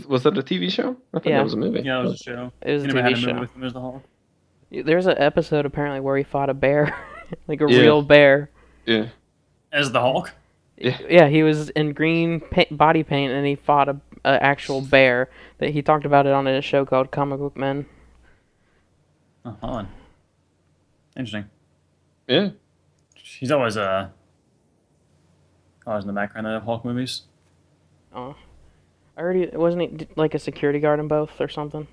Was that a TV show? I thought Yeah. that was a movie. Yeah, it was a show. It was a Anybody TV had a movie show. with him as the Hulk? There's an episode apparently where he fought a bear, like a Yeah. real bear. Yeah. As the Hulk? Yeah. Yeah, he was in green body paint, and he fought a actual bear. That he talked about it on a show called Comic Book Men. Oh, hold on. Interesting. Yeah. He's always in the background of the Hulk movies. Oh, wasn't he like a security guard in both or something?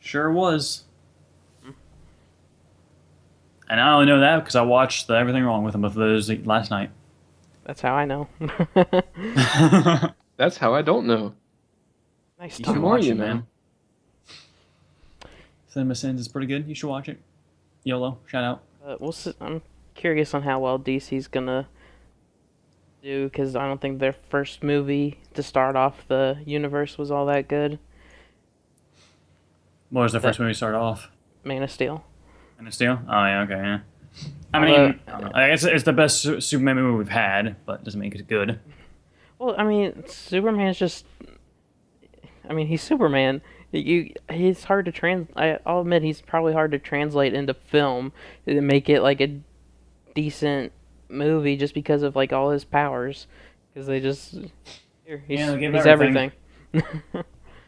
Sure was. And I only know that because I watched the Everything Wrong with him both of those last night. That's how I know. That's how I don't know. Nice You talk. should more watch you it, know. man. Cinema Sins is pretty good. You should watch it. YOLO, shout out. I'm curious on how well DC's gonna do, because I don't think their first movie to start off the universe was all that good. What was the first movie to start off? Man of Steel. Man of Steel? Oh, yeah, okay, yeah. I mean, I don't know. It's the best Superman movie we've had, but it doesn't make it good. Well, I mean, Superman's just. I mean, he's Superman. He's hard to I'll admit he's probably hard to translate into film to make it like a decent movie just because of like all his powers. Because they just. Here, Yeah, they gave he's everything. everything.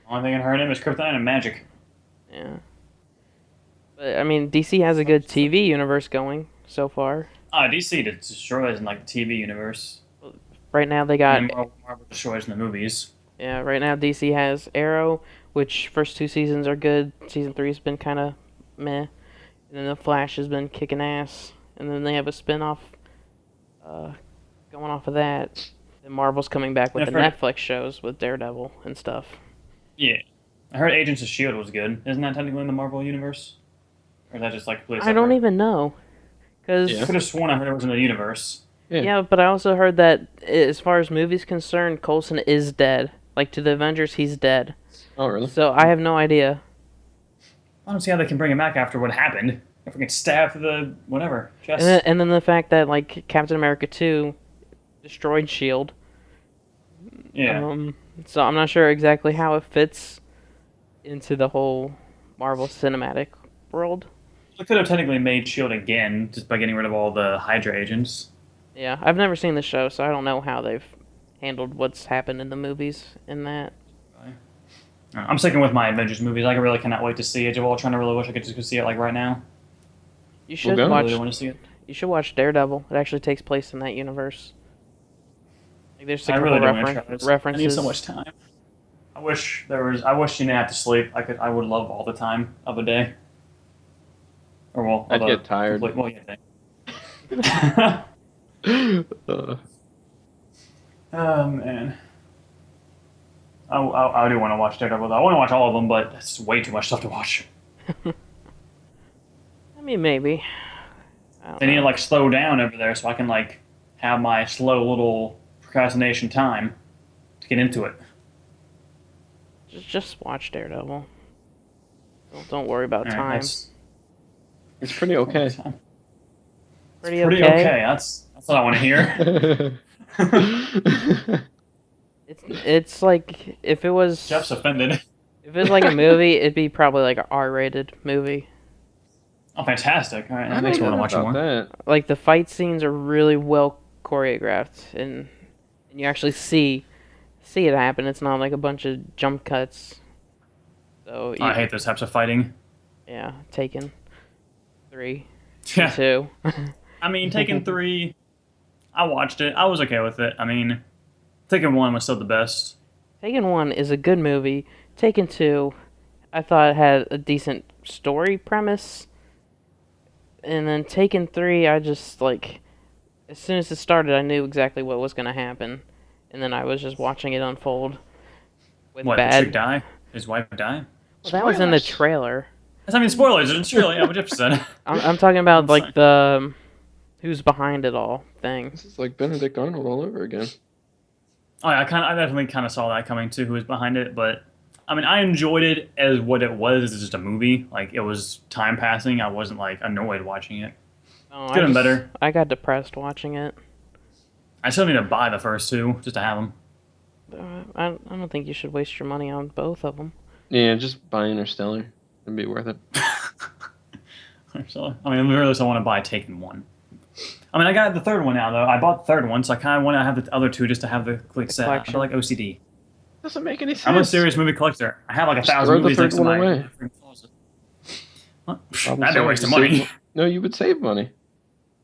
Only thing in her name is kryptonite and magic. Yeah. But, I mean, DC has a good TV universe going so far. DC destroys in like the TV universe. Right now they And got, then Marvel destroys in the movies. yeah, right now DC has Arrow, which first 2 seasons are good. Season 3's been kind of meh. And then The Flash has been kicking ass. And then they have a spin-off going off of that. Then Marvel's coming back with Yeah, the I've Netflix shows with Daredevil and stuff. Yeah. I heard Agents of S.H.I.E.L.D. was good. Isn't that technically in the Marvel universe? Or is that just like completely I don't separate? even know. Because, Yeah. I could have sworn I heard it was in the universe. yeah, but I also heard that as far as movies concerned, Coulson is dead. Like, to the Avengers, he's dead. Oh, really? So I have no idea. I don't see how they can bring him back after what happened. If we get stabbed through the whatever chest. And then the fact that, like, Captain America 2 destroyed S.H.I.E.L.D. Yeah. So I'm not sure exactly how it fits into the whole Marvel cinematic world. They could have technically made S.H.I.E.L.D. again just by getting rid of all the Hydra agents. Yeah, I've never seen the show, so I don't know how they've handled what's happened in the movies in that. I'm sticking with my Avengers movies. I really cannot wait to see Age of Ultron. I really wish I could just go see it like right now. You should go. I watch. really want to see it. You should watch Daredevil. It actually takes place in that universe. Like, there's a I couple really do want to try this. references. I need so much time. I wish there was. I wish you didn't have to sleep. I would love all the time of a day. Or well, I'd get tired. Well, yeah. Oh man. I do want to watch Daredevil though. I want to watch all of them, but it's way too much stuff to watch. I mean, maybe. I don't They need to know. like slow down over there so I can like have my slow little procrastination time to get into it. Just watch Daredevil. Don't worry about All right, time. It's pretty okay. Pretty Pretty okay. okay. That's what I want to hear. It's like if it was Jeff's offended. if it was like a movie, it'd be probably like an R-rated movie. Oh, fantastic! All right, I that makes me don't want to know watch it about more. that. Like the fight scenes are really well choreographed, and you actually see it happen. It's not like a bunch of jump cuts. So I hate those types of fighting. yeah, Taken 3, Yeah, 2. I mean, Taken 3, I watched it. I was okay with it. I mean, Taken 1 was still the best. Taken 1 is a good movie. Taken 2, I thought it had a decent story premise. And then Taken 3, I just, like, as soon as it started, I knew exactly what was going to happen. And then I was just watching it unfold with What, the bad... chick die? His wife die? Well, that was in the Spoilers. trailer. I mean, spoilers. It's really, yeah, what Jeff said. I'm talking about, I'm like, sorry. the who's behind it all thing. This is like Benedict Arnold all over again. Oh, yeah, I definitely kind of saw that coming too, who was behind it, but I mean, I enjoyed it as what it was. It's just a movie. Like, it was time passing. I wasn't, like, annoyed watching it. Oh, It's getting better. I got depressed watching it. I still need to buy the first two just to have them. I don't think you should waste your money on both of them. Yeah, just buy Interstellar. It'd be worth it. So, I mean, really, I want to buy Taken 1. I mean, I got the third one now, though. I bought the third one, so I kind of want to have the other two just to have the complete set. I collection. feel like OCD. Doesn't make any sense. I'm a serious movie collector. I have like Just 1,000 throw the movies third next to one my away. closet. What? Problem That'd be a solved. waste of You save money. mo- No, you would save money.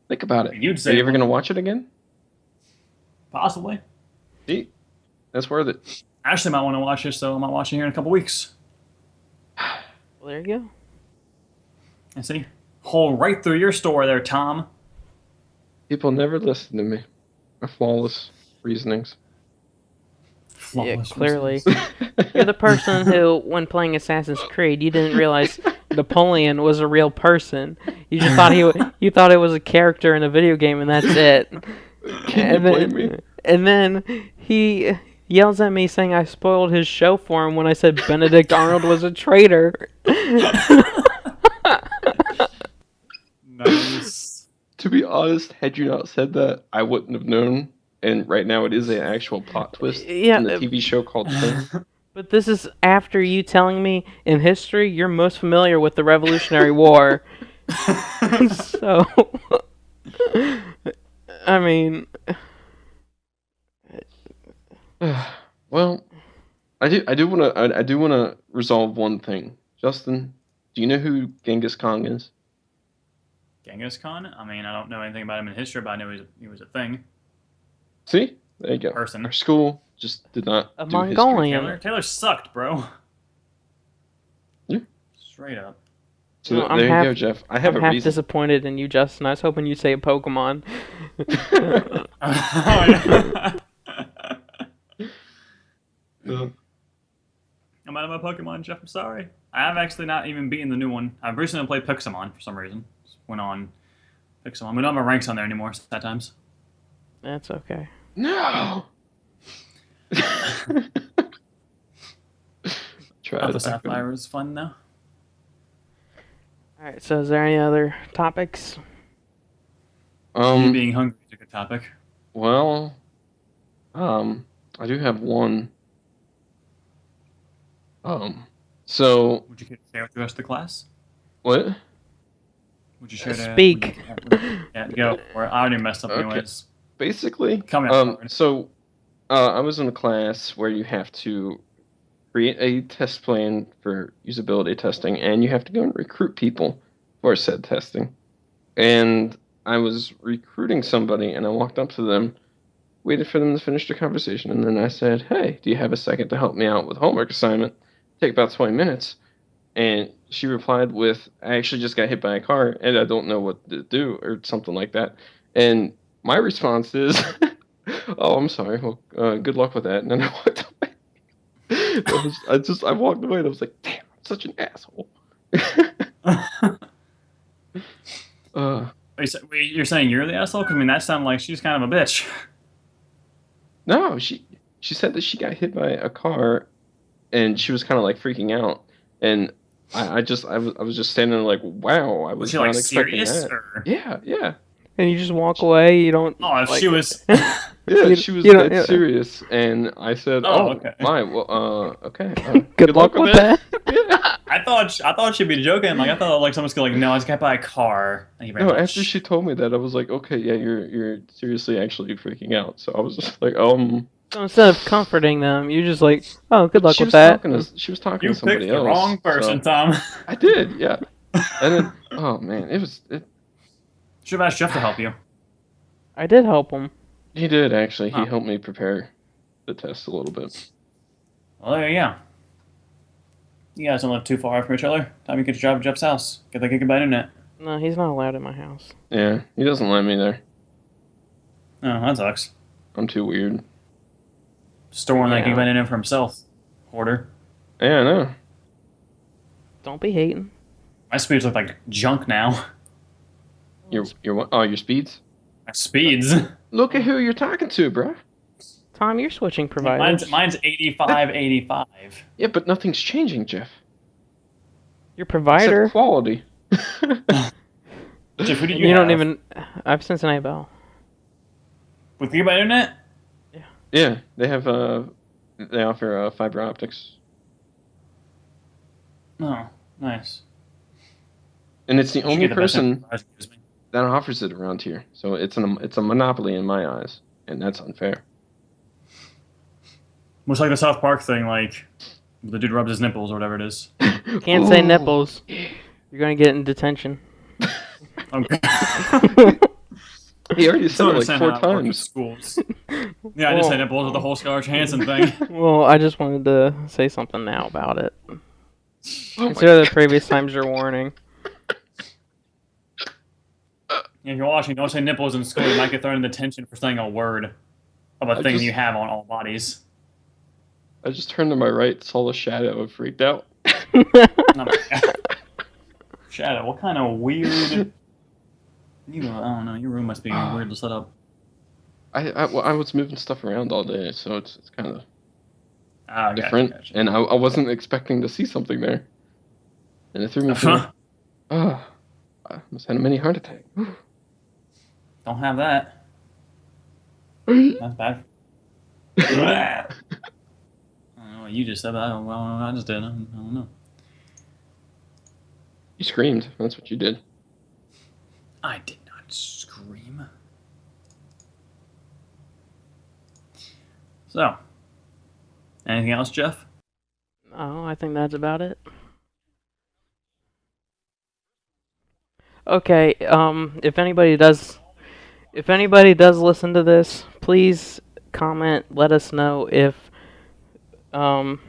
Think about it. You'd Are save you ever money. going to watch it again? Possibly. See? That's worth it. I actually might want to watch this, so I might watch it here in a couple weeks. Well, there you go. I see. Hole right through your store there, Tom. People never listen to me. My flawless reasonings. Flawless clearly. reasons. You're the person who, when playing Assassin's Creed, you didn't realize Napoleon was a real person. You just thought you thought it was a character in a video game, and that's it. Can you blame me? And then he yells at me saying I spoiled his show for him when I said Benedict Arnold was a traitor. Nice. To be honest, had you not said that, I wouldn't have known. And right now it is an actual plot twist Yeah, in the TV show called Thing. But this is after you telling me in history you're most familiar with the Revolutionary War. So, I mean, Well, I do wanna resolve one thing. Justin, do you know who Genghis Khan is? Genghis Khan? I mean, I don't know anything about him in history, but I know he was a thing. See, there you go. Our Person. school just did not A do history. Mongolian. Taylor sucked, bro. Yeah. Straight up. So You know, there you go, Jeff. I have I'm a half reason. disappointed in you, Justin. I was hoping you'd say a Pokemon. Oh, yeah. Uh, I'm out of my Pokemon, Jeff. I'm sorry. I have actually not even beaten the new one. I've recently played Pixelmon for some reason. Just went on Pixelmon. We don't have our ranks on there anymore at times. That's okay. no. Tried. Alpha I Sapphire couldn't. is fun now. All right. So, is there any other topics? You being hungry is a good topic. Well, I do have one. So Would you care to share with the rest of the class? what? Would you share that? Speak. Yeah, go for it. I already messed up Okay. anyways. Basically, Coming up hard. so I was in a class where you have to create a test plan for usability testing, and you have to go and recruit people for said testing. And I was recruiting somebody, and I walked up to them, waited for them to finish the conversation, and then I said, "Hey, do you have a second to help me out with homework assignment? Take about 20 minutes." And she replied with, "I actually just got hit by a car, and I don't know what to do," or something like that. And my response is, "Oh, I'm sorry. Well, good luck with that." And then I walked away. I walked away, and I was like, "Damn, I'm such an asshole." uh, You're saying you're the asshole? 'Cause, I mean, that sounded like she's kind of a bitch. no, she said that she got hit by a car, and she was kind of like freaking out, and I was just standing there like, wow, I Was was she like not expecting serious? that. Or Yeah, yeah. And you just walk away. You don't oh, if like. she was. Yeah, You, she was you don't. dead serious, and I said, Oh, "Oh okay. my, well, okay. Good luck with that. Yeah. I thought she'd be joking. Like I thought like someone's gonna like, no, I just got by a car. Thank you very No, much. after she told me that, I was like, okay, yeah, you're seriously actually freaking out. So I was just like, So instead of comforting them, you just like, oh, good luck she with was that. she was talking You to somebody picked the else. wrong person, So Tom. I did, yeah. And then, oh man, Should have asked Jeff to help you. I did help them. he did actually. He Oh. helped me prepare the test a little bit. Well, there you go. You guys don't live too far from each other. Time you get your job at Jeff's house. Get the gigabyte internet. No, he's not allowed in my house. Yeah, he doesn't let me there. Oh, that sucks. I'm too weird. Storing that Yeah. gigabyte internet for himself. Hoarder. Yeah, I know. Don't be hating. My speeds look like junk now. Your what? Oh, your speeds. My speeds. Look at who you're talking to, bro. Tom, you're switching providers. Mine's 85, 85. Yeah, but nothing's changing, Jeff. Your Except provider. quality. Jeff, who do And you you have? don't even. I've Cincinnati Bell. With gigabyte internet? Yeah, they have they offer fiber optics, Oh, nice. and it's the You should only get the best person price, excuse me. that offers it around here. So it's a monopoly in my eyes, and that's unfair. Much like the South Park thing, like the dude rubs his nipples or whatever it is. Can't say Ooh. nipples. You're gonna get in detention. Okay. He already said Don't it like understand 4 how it works with times. schools. Yeah, I just said nipples with the whole Scarlett Johansson thing. Well, I just wanted to say something now about it. Oh my Consider the God. previous times your warning. If you're watching, don't say nipples in school. You might get thrown in detention for saying a word of a I thing just- you have on all bodies. I just turned to my right, saw a shadow, and freaked out. Oh my God. Shadow, what kind of weird... I don't know, your room must be weird to set up. Well, I was moving stuff around all day, so it's kind of Ah, different, gotcha. and I wasn't expecting to see something there, and it threw me for. I almost had a mini heart attack. Don't have that. That's bad. I don't know what you just said, but I don't know what I just did. I don't know. You screamed. That's what you did. I did not scream. So, Anything else, Jeff? Oh, I think that's about it. Okay, if anybody does listen to this, please comment, let us know if um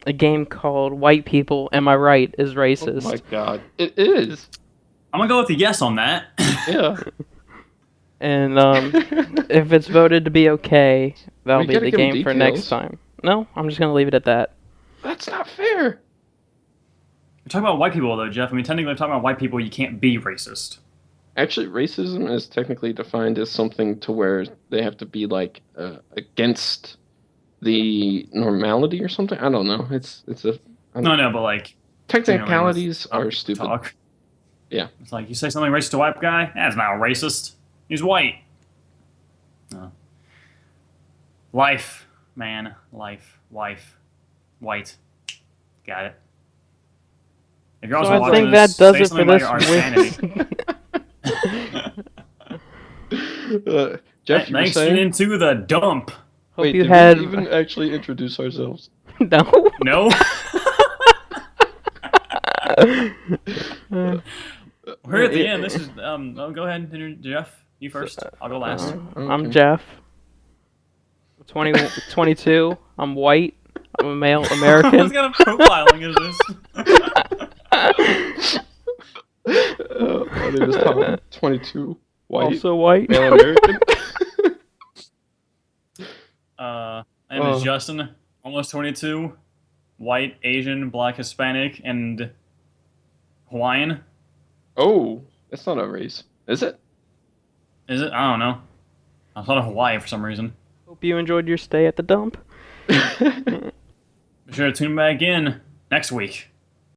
a game called White People, Am I Right, is Oh my racist. god, it is. I'm gonna go with a yes on that. Yeah. And if it's voted to be okay, that'll We be gotta the give 'em game for next details. time. No, I'm just gonna leave it at that. That's not fair. We're talking about white people, though, Jeff. I mean, technically, talking about white people, you can't be racist. Actually, racism is technically defined as something to where they have to be like against the normality or something. I don't know. It's a No, but like generally with technicalities are stupid. talk, Yeah. it's like you say something racist to a white guy. That's not racist. He's white. No. Life, man, life, wife, white. Got it. If you're So also I watching think this, that does say it for something about this your week. insanity. Jeff, you were Thanks saying? into the dump. Hope Wait, you did had we even actually introduce ourselves? no. No. We're at the end. This is oh, go ahead, Jeff. You first. I'll go last. I'm Okay. Jeff. 22. I'm white. I'm a male American. What kind of profiling is this? My name is Tom. 22. White. Also white. Male American. My name is Justin. Almost 22. White, Asian, Black, Hispanic, and Hawaiian. Oh, that's not a race, is it? Is it? I don't know. I thought of Hawaii for some reason. Hope you enjoyed your stay at the dump. Be sure to tune back in next week.